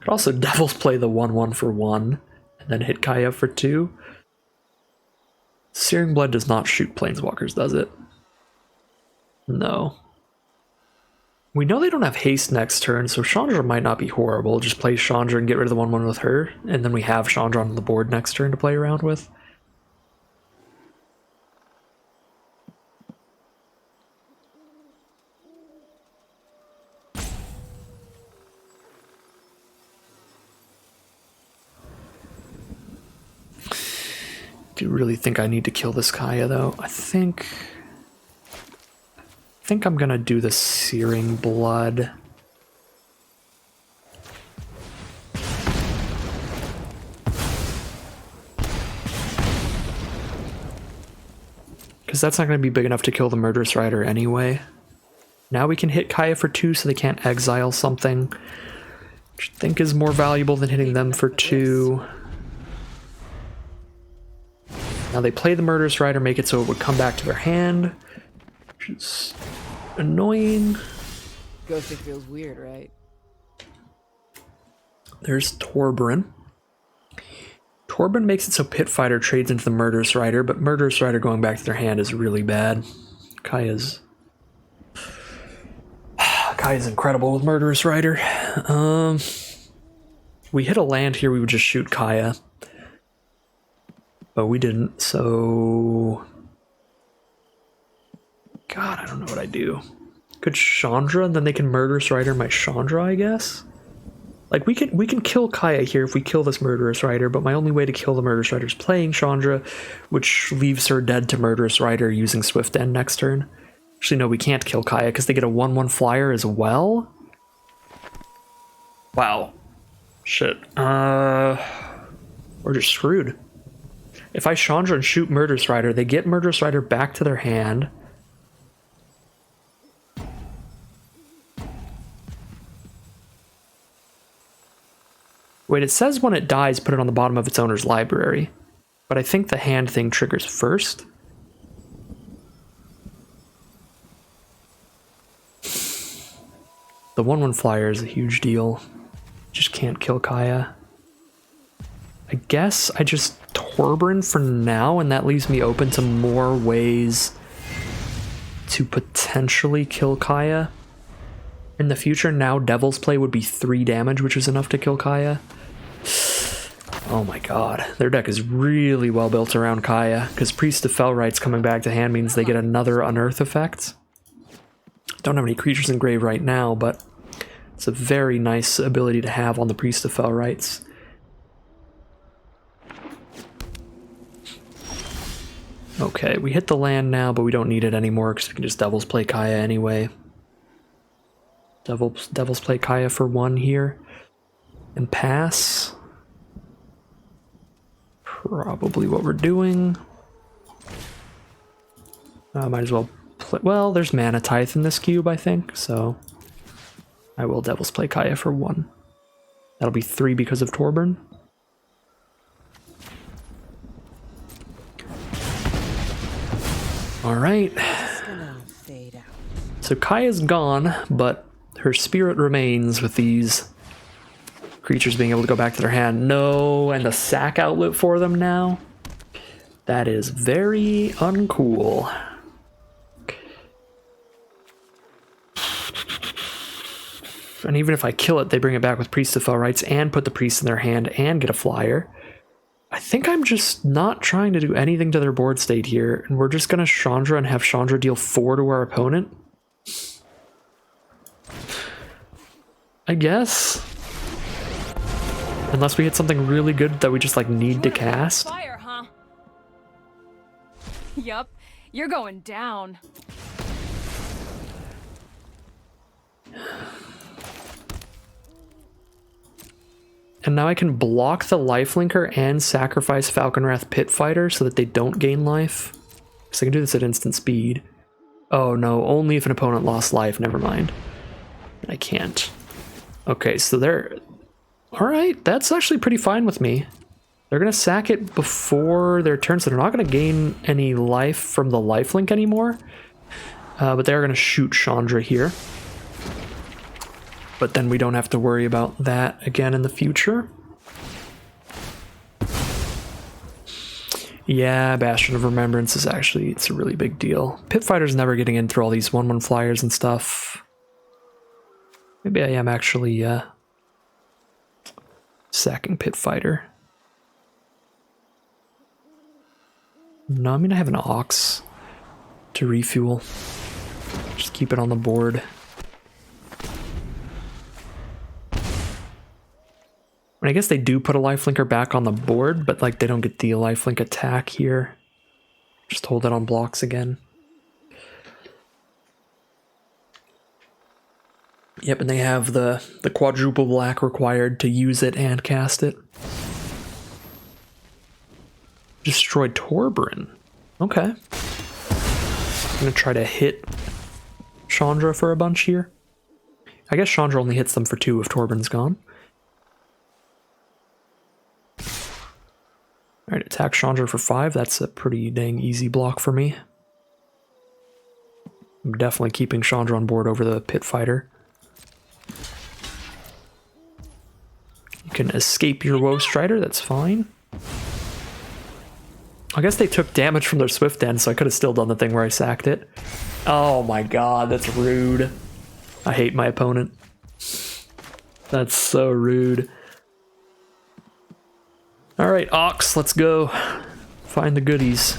Could also Devil's Play the 1/1 for 1. And then hit Kaya for 2. Searing Blood does not shoot planeswalkers, does it? No. We know they don't have haste next turn, so Chandra might not be horrible. Just play Chandra and get rid of the 1/1 with her, and then we have Chandra on the board next turn to play around with. Do you really think I need to kill this Kaya, though? I think I'm gonna do the Searing Blood. Because that's not gonna be big enough to kill the Murderous Rider anyway. Now we can hit Kaya for 2 so they can't exile something, which I think is more valuable than hitting them for 2. Now they play the Murderous Rider, make it so it would come back to their hand, which is annoying. Ghosting feels weird, right? There's Torbran. Torbran makes it so Pit Fighter trades into the Murderous Rider, but Murderous Rider going back to their hand is really bad. Kaya's incredible with Murderous Rider. We hit a land here, we would just shoot Kaya. But we didn't, so... God, I don't know what I do. Could Chandra, and then they can Murderous Rider my Chandra, I guess? Like, we can kill Kaya here if we kill this Murderous Rider, but my only way to kill the Murderous Rider is playing Chandra, which leaves her dead to Murderous Rider using Swift End next turn. Actually, no, we can't kill Kaya, because they get a 1/1 flyer as well? Wow. Shit. We're just screwed. If I Chandra and shoot Murderous Rider, they get Murderous Rider back to their hand. Wait, it says when it dies, put it on the bottom of its owner's library. But I think the hand thing triggers first. The 1/1 flyer is a huge deal. Just can't kill Kaya. I guess I just Torbran for now, and that leaves me open to more ways to potentially kill Kaya. In the future, now Devil's Play would be 3 damage, which is enough to kill Kaya. Oh my god, their deck is really well built around Kaya, because Priest of Felright's coming back to hand means they get another Unearth effect. Don't have any creatures in grave right now, but it's a very nice ability to have on the Priest of Felrights. Okay, we hit the land now, but we don't need it anymore because we can just Devil's Play Kaya anyway. Devil's Play Kaya for 1 here. And pass. Probably what we're doing. Might as well play. Well, there's Mana Tithe in this cube, I think, so I will Devil's Play Kaya for 1. That'll be 3 because of Torburn. Alright. So Kaya's gone, but her spirit remains with these creatures being able to go back to their hand. No, and a sack outlet for them now. That is very uncool. And even if I kill it, they bring it back with Priest of Felrights and put the priest in their hand and get a flyer. I think I'm just not trying to do anything to their board state here, and we're just gonna Chandra and have Chandra deal 4 to our opponent. I guess. Unless we hit something really good that we just like need to cast. Fire, huh? Yup, you're going down. And now I can block the lifelinker and sacrifice Falconwrath Pit Fighter so that they don't gain life. So I can do this at instant speed. Oh no, only if an opponent lost life, never mind. I can't. Okay, so they're... Alright, that's actually pretty fine with me. They're gonna sack it before their turn, so they're not gonna gain any life from the lifelink anymore. But they're gonna shoot Chandra here. But then we don't have to worry about that again in the future. Yeah, Bastion of Remembrance is actually, it's a really big deal. Pit Fighter's never getting in through all these 1/1 flyers and stuff. Maybe I am actually sacking Pit Fighter. No, I mean I have an Ox to refuel. Just keep it on the board. I guess they do put a lifelinker back on the board, but like they don't get the lifelink attack here. Just hold it on blocks again. Yep, and they have the quadruple black required to use it and cast it. Destroy Torburn. Okay. I'm gonna try to hit Chandra for a bunch here. I guess Chandra only hits them for 2 if Torburn's gone. Alright, attack Chandra for 5. That's a pretty dang easy block for me. I'm definitely keeping Chandra on board over the Pit Fighter. You can escape your Woe Strider, that's fine. I guess they took damage from their Swift End, so I could have still done the thing where I sacked it. Oh my god, that's rude. I hate my opponent. That's so rude. Alright, Ox, let's go. Find the goodies.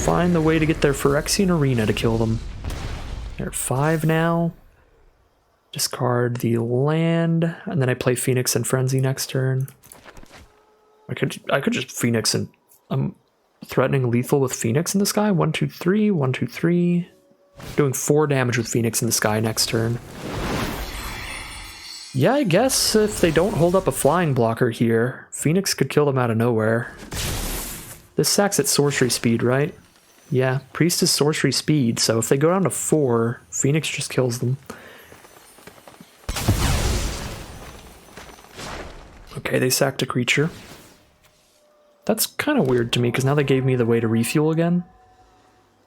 Find the way to get their Phyrexian Arena to kill them. They're 5 now. Discard the land, and then I play Phoenix and Frenzy next turn. I could just Phoenix and I'm threatening lethal with Phoenix in the sky. 1, 2, 3, 1, 2, 3. Doing 4 damage with Phoenix in the sky next turn. Yeah, I guess if they don't hold up a flying blocker here, Phoenix could kill them out of nowhere. This sacks at sorcery speed, right? Yeah, Priest is sorcery speed, so if they go down to 4, Phoenix just kills them. Okay, they sacked a creature. That's kind of weird to me, because now they gave me the way to refuel again.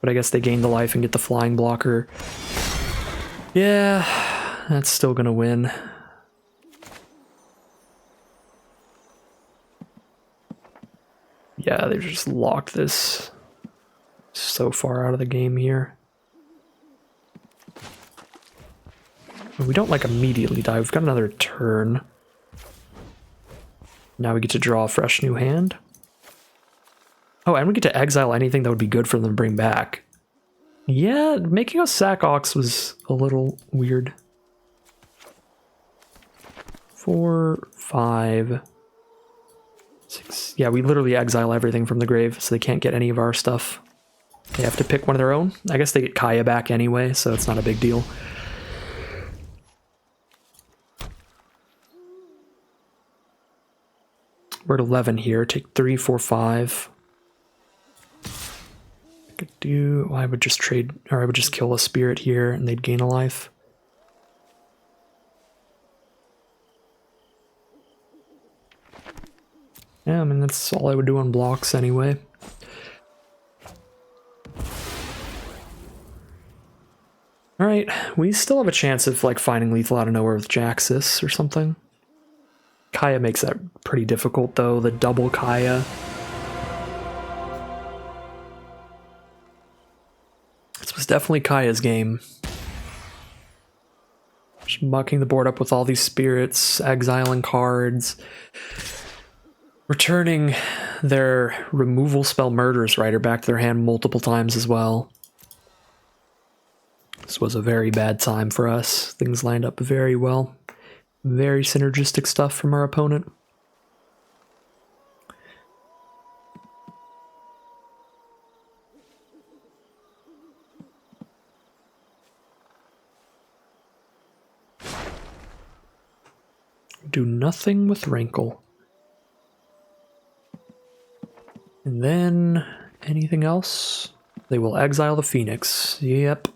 But I guess they gain the life and get the flying blocker. Yeah, that's still gonna win. Yeah, they just locked this so far out of the game here. We don't like immediately die. We've got another turn. Now we get to draw a fresh new hand. Oh, and we get to exile anything that would be good for them to bring back. Yeah, making a sack ox was a little weird. 4, 5, 6. Yeah, we literally exile everything from the grave, so they can't get any of our stuff. They have to pick one of their own. I guess they get Kaya back anyway, so it's not a big deal. We're at 11 here. Take 3, 4, 5. I could do... Well, I would just trade... Or I would just kill a spirit here, and they'd gain a life. Yeah, I mean, that's all I would do on blocks anyway. Alright, we still have a chance of, like, finding lethal out of nowhere with Jaxus or something. Kaya makes that pretty difficult, though. The double Kaya. This was definitely Kaya's game. Just mucking the board up with all these spirits, exiling cards, returning their removal spell Murderous Rider back to their hand multiple times as well. This was a very bad time for us. Things lined up very well. Very synergistic stuff from our opponent. Do nothing with Rankle. And then anything else? They will exile the Phoenix. Yep.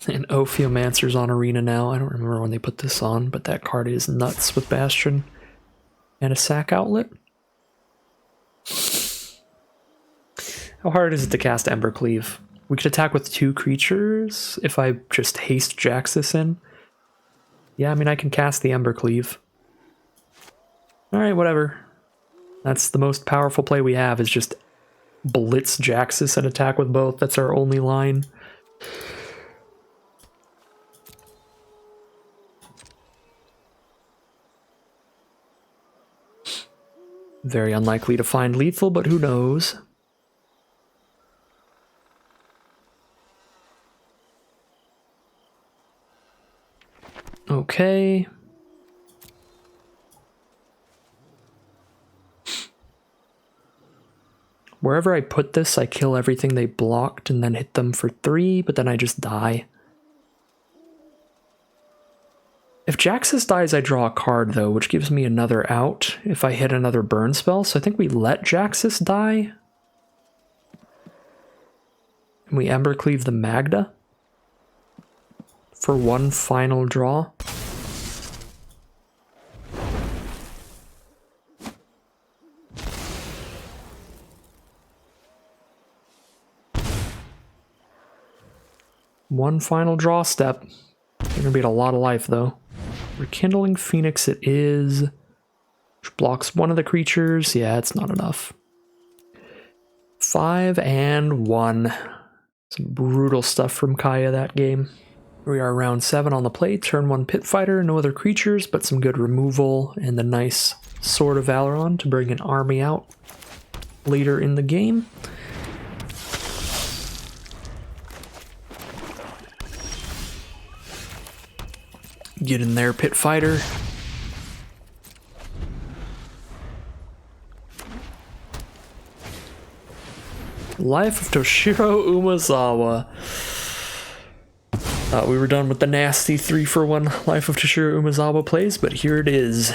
And Ophiomancer's on Arena now. I don't remember when they put this on, but that card is nuts with Bastion. And a sack outlet. How hard is it to cast Embercleave? We could attack with 2 creatures if I just haste Jaxus in. Yeah, I mean, I can cast the Embercleave. Alright, whatever. That's the most powerful play we have, is just blitz Jaxus and attack with both. That's our only line. Very unlikely to find lethal, but who knows? Okay. Wherever I put this, I kill everything they blocked and then hit them for 3, but then I just die. If Jaxus dies, I draw a card, though, which gives me another out if I hit another burn spell. So I think we let Jaxus die. And we Embercleave the Magda for one final draw. One final draw step. They're gonna be at a lot of life, though. Rekindling Phoenix it is. Which blocks one of the creatures. Yeah, it's not enough. 5 and 1. Some brutal stuff from Kaya that game. We are round 7 on the plate. Turn 1 Pit Fighter. No other creatures, but some good removal and the nice Sword of Valeron to bring an army out later in the game. Get in there, Pit Fighter. Life of Toshiro Umazawa. We were done with the nasty 3-for-1 Life of Toshiro Umazawa plays, but here it is.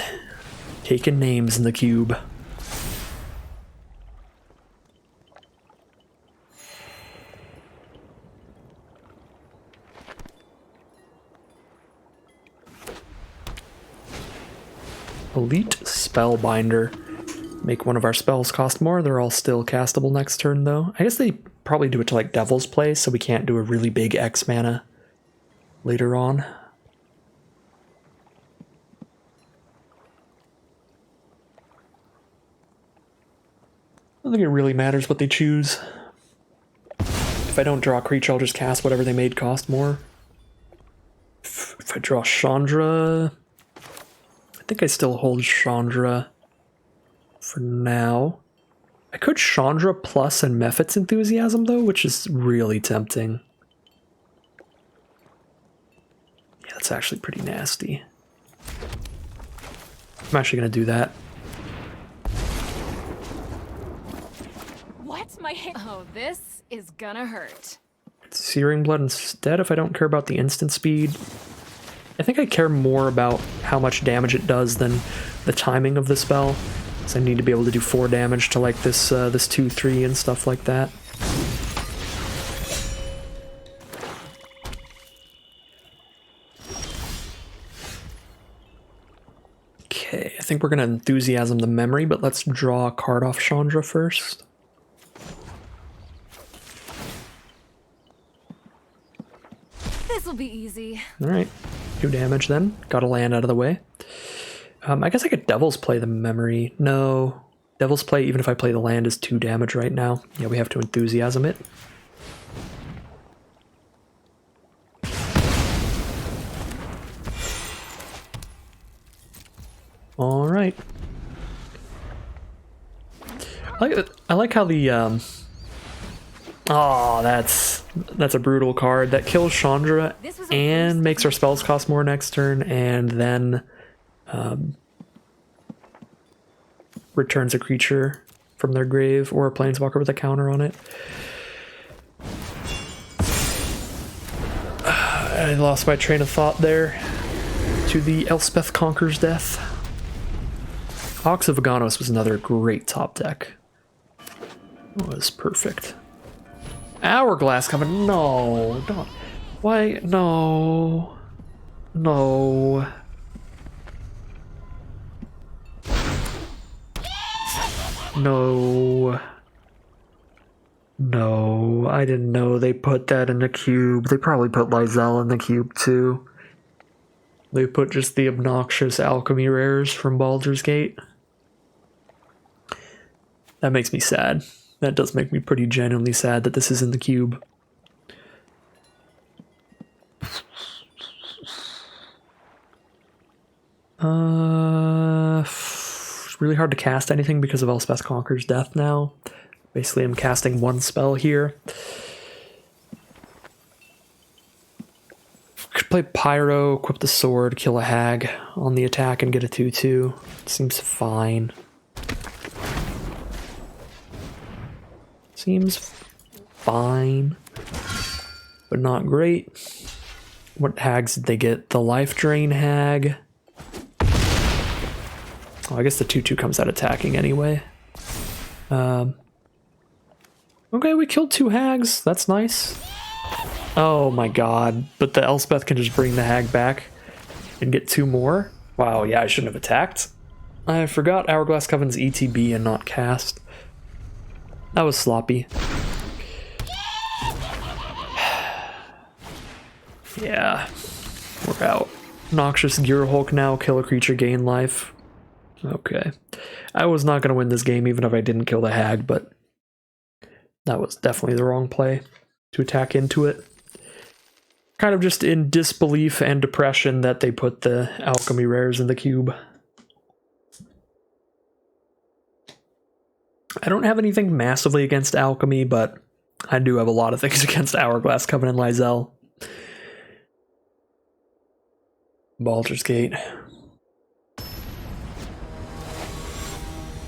Taking names in the cube. Elite Spellbinder. Make one of our spells cost more. They're all still castable next turn, though. I guess they probably do it to, like, Devil's Play, so we can't do a really big X mana later on. I don't think it really matters what they choose. If I don't draw a creature, I'll just cast whatever they made cost more. If I draw Chandra... think I still hold Chandra for now. I could Chandra plus and Mephit's Enthusiasm, though, which is really tempting. Yeah, that's actually pretty nasty. I'm actually going to do that. What's my hit? Oh, this is gonna hurt. Searing Blood instead if I don't care about the instant speed. I think I care more about how much damage it does than the timing of the spell. So I need to be able to do 4 damage to like this 2-3 and stuff like that. Okay, I think we're gonna Enthusiasm the memory, but let's draw a card off Chandra first. This'll be easy. Alright, 2 damage then. Got a land out of the way. I guess I could Devil's Play the memory. No. Devil's Play, even if I play the land, is 2 damage right now. Yeah, we have to Enthusiasm it. Alright. I like how the oh, that's a brutal card. That kills Chandra and makes our spells cost more next turn, and then returns a creature from their grave or a planeswalker with a counter on it. I lost my train of thought there to the Elspeth Conquers Death. Ox of Aganos was another great top deck. It was perfect. Hourglass coming. No, don't. Why? No. No. No. No. I didn't know they put that in the cube. They probably put Lysel in the cube too. They put just the obnoxious alchemy rares from Baldur's Gate. That makes me sad. That does make me pretty genuinely sad that this is in the cube. It's really hard to cast anything because of Elspeth Conquer's Death now. Basically, I'm casting 1 spell here. Could play Pyro, equip the sword, kill a hag on the attack, and get a 2/2. Seems fine. Seems fine, but not great. What hags did they get? The Life Drain hag. Oh, I guess the 2/2 comes out attacking anyway. Okay, we killed 2 hags. That's nice. Oh my god. But the Elspeth can just bring the hag back and get 2 more? Wow, yeah, I shouldn't have attacked. I forgot Hourglass Coven's ETB and not cast. That was sloppy. Yeah, we're out. Noxious Gear Hulk now, kill a creature, gain life. Okay. I was not going to win this game even if I didn't kill the hag, but that was definitely the wrong play to attack into it. Kind of just in disbelief and depression that they put the alchemy rares in the cube. I don't have anything massively against alchemy, but I do have a lot of things against Hourglass Covenant and Lysel. Baldur's Gate.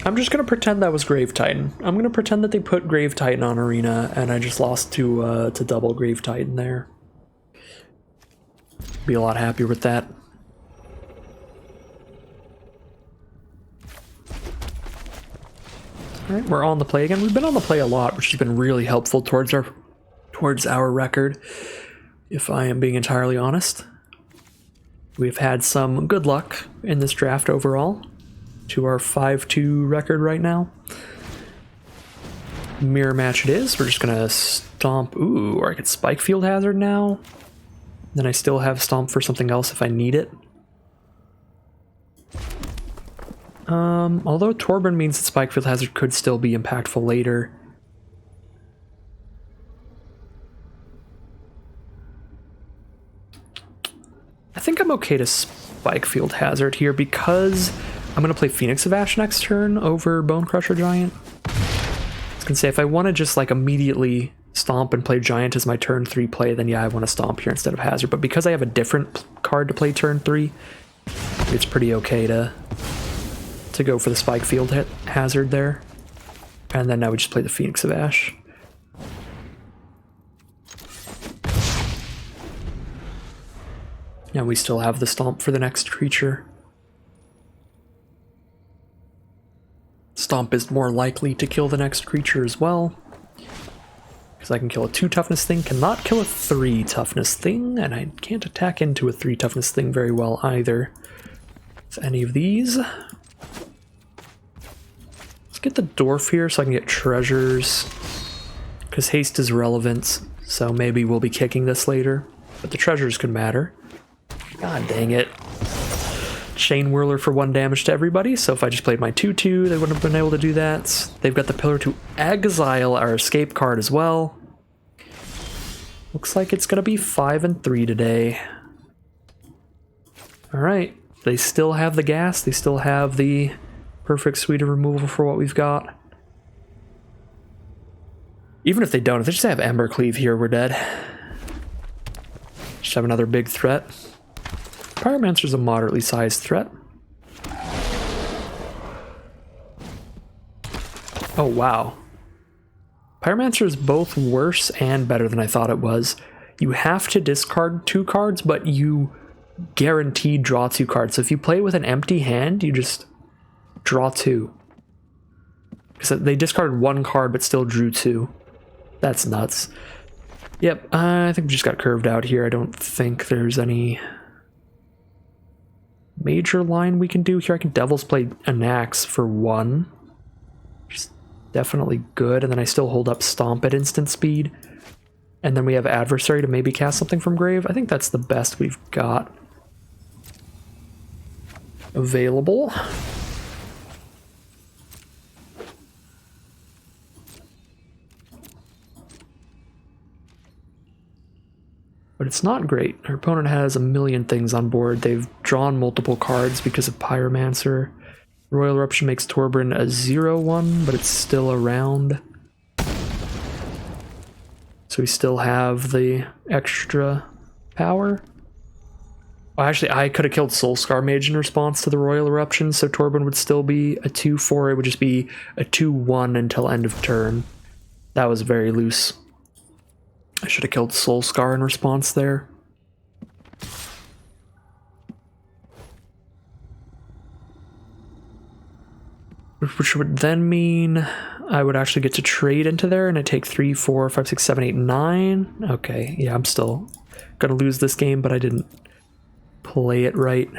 I'm just going to pretend that was Grave Titan. I'm going to pretend that they put Grave Titan on Arena, and I just lost to double Grave Titan there. Be a lot happier with that. Alright, we're on the play again. We've been on the play a lot, which has been really helpful towards our record, if I am being entirely honest. We've had some good luck in this draft overall to our 5-2 record right now. Mirror match it is. We're just gonna stomp. Ooh, or I could Spike Field Hazard now. Then I still have stomp for something else if I need it. Although Torburn means that Spike Field Hazard could still be impactful later. I think I'm okay to Spike Field Hazard here because I'm going to play Phoenix of Ash next turn over Bone Crusher Giant. I was going to say, if I want to just like immediately stomp and play Giant as my turn 3 play, then yeah, I want to stomp here instead of Hazard. But because I have a different card to play turn 3, it's pretty okay to go for the Spike Field Hazard there. And then now we just play the Phoenix of Ash. And we still have the stomp for the next creature. Stomp is more likely to kill the next creature as well, because I can kill a 2 toughness thing, cannot kill a 3 toughness thing, and I can't attack into a 3 toughness thing very well either with any of these. Let's get the dwarf here so I can get treasures, because haste is relevant, so maybe we'll be kicking this later, but the treasures could matter. God dang it. Chain Whirler for 1 damage to everybody, so if I just played my 2/2, they wouldn't have been able to do that. They've got the Pillar to exile our escape card as well. Looks like it's gonna be 5 and 3 today. Alright, they still have the gas, they still have the perfect suite of removal for what we've got. Even if they don't, if they just have Embercleave here, we're dead. Just have another big threat. Pyromancer's a moderately sized threat. Oh wow. Pyromancer is both worse and better than I thought it was. You have to discard 2 cards, but you guaranteed draw 2 cards. So if you play with an empty hand, you just draw 2. So they discarded 1 card but still drew 2. That's nuts. Yep, I think we just got curved out here. I don't think there's any major line we can do here. I can Devil's Play an Axe for 1. Which is definitely good. And then I still hold up Stomp at instant speed. And then we have Adversary to maybe cast something from grave. I think that's the best we've got available. But it's not great. Our opponent has a million things on board. They've drawn multiple cards because of Pyromancer. Royal Eruption makes Torbran a 0/1, but it's still around. So we still have the extra power. Oh, actually, I could have killed Soulscar Mage in response to the Royal Eruption, so Torbran would still be a 2/4. It would just be a 2/1 until end of turn. That was very loose. I should have killed Soulscar in response there. Which would then mean I would actually get to trade into there and I take 3, 4, 5, 6, 7, 8, 9. Okay, yeah, I'm still gonna lose this game, but I didn't play it right.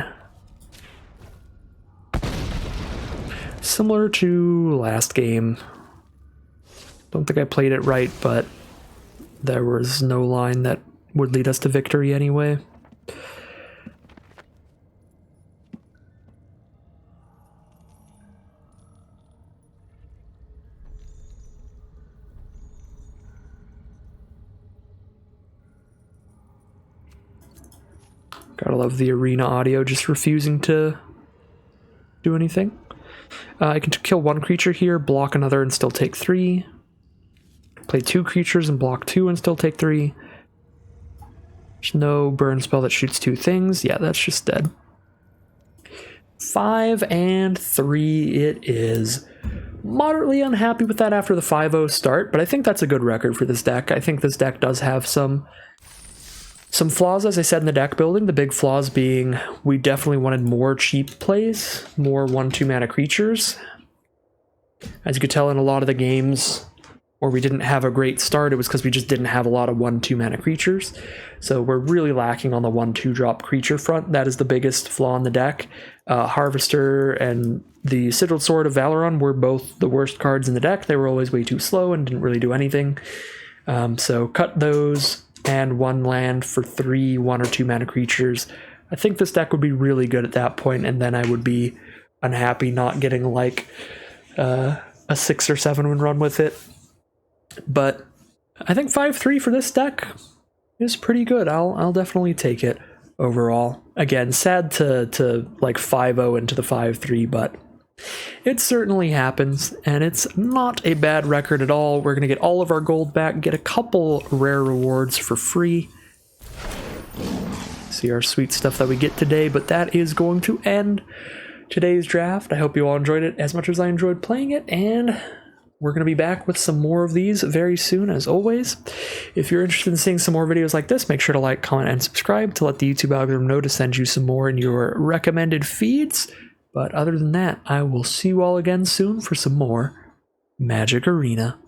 Similar to last game. Don't think I played it right, but there was no line that would lead us to victory anyway. Gotta love the arena audio just refusing to do anything. I can kill 1 creature here, block another and still take 3. Play 2 creatures and block 2 and still take 3. There's no burn spell that shoots 2 things. Yeah, that's just dead. 5 and 3 it is. Moderately unhappy with that after the 5-0 start, but I think that's a good record for this deck. I think this deck does have some flaws, as I said in the deck building. The big flaws being we definitely wanted more cheap plays, more 1/2 mana creatures. As you could tell in a lot of the games where we didn't have a great start, it was because we just didn't have a lot of 1/2 mana creatures. So we're really lacking on the 1/2 drop creature front. That is the biggest flaw in the deck. Harvester and the Sigiled Sword of Valoron were both the worst cards in the deck. They were always way too slow and didn't really do anything. So cut those and 1 land for 3 1 or 2 mana creatures. I think this deck would be really good at that point, and then I would be unhappy not getting like a 6 or 7 win run with it. But I think 5-3 for this deck is pretty good. I'll definitely take it. overall. Again, sad to like 5-0 into the 5-3, but it certainly happens, and it's not a bad record at all. We're going to get all of our gold back, get a couple rare rewards for free. See our sweet stuff that we get today, but that is going to end today's draft. I hope you all enjoyed it as much as I enjoyed playing it, and we're going to be back with some more of these very soon, as always. If you're interested in seeing some more videos like this, make sure to like, comment, and subscribe to let the YouTube algorithm know to send you some more in your recommended feeds. But other than that, I will see you all again soon for some more Magic Arena.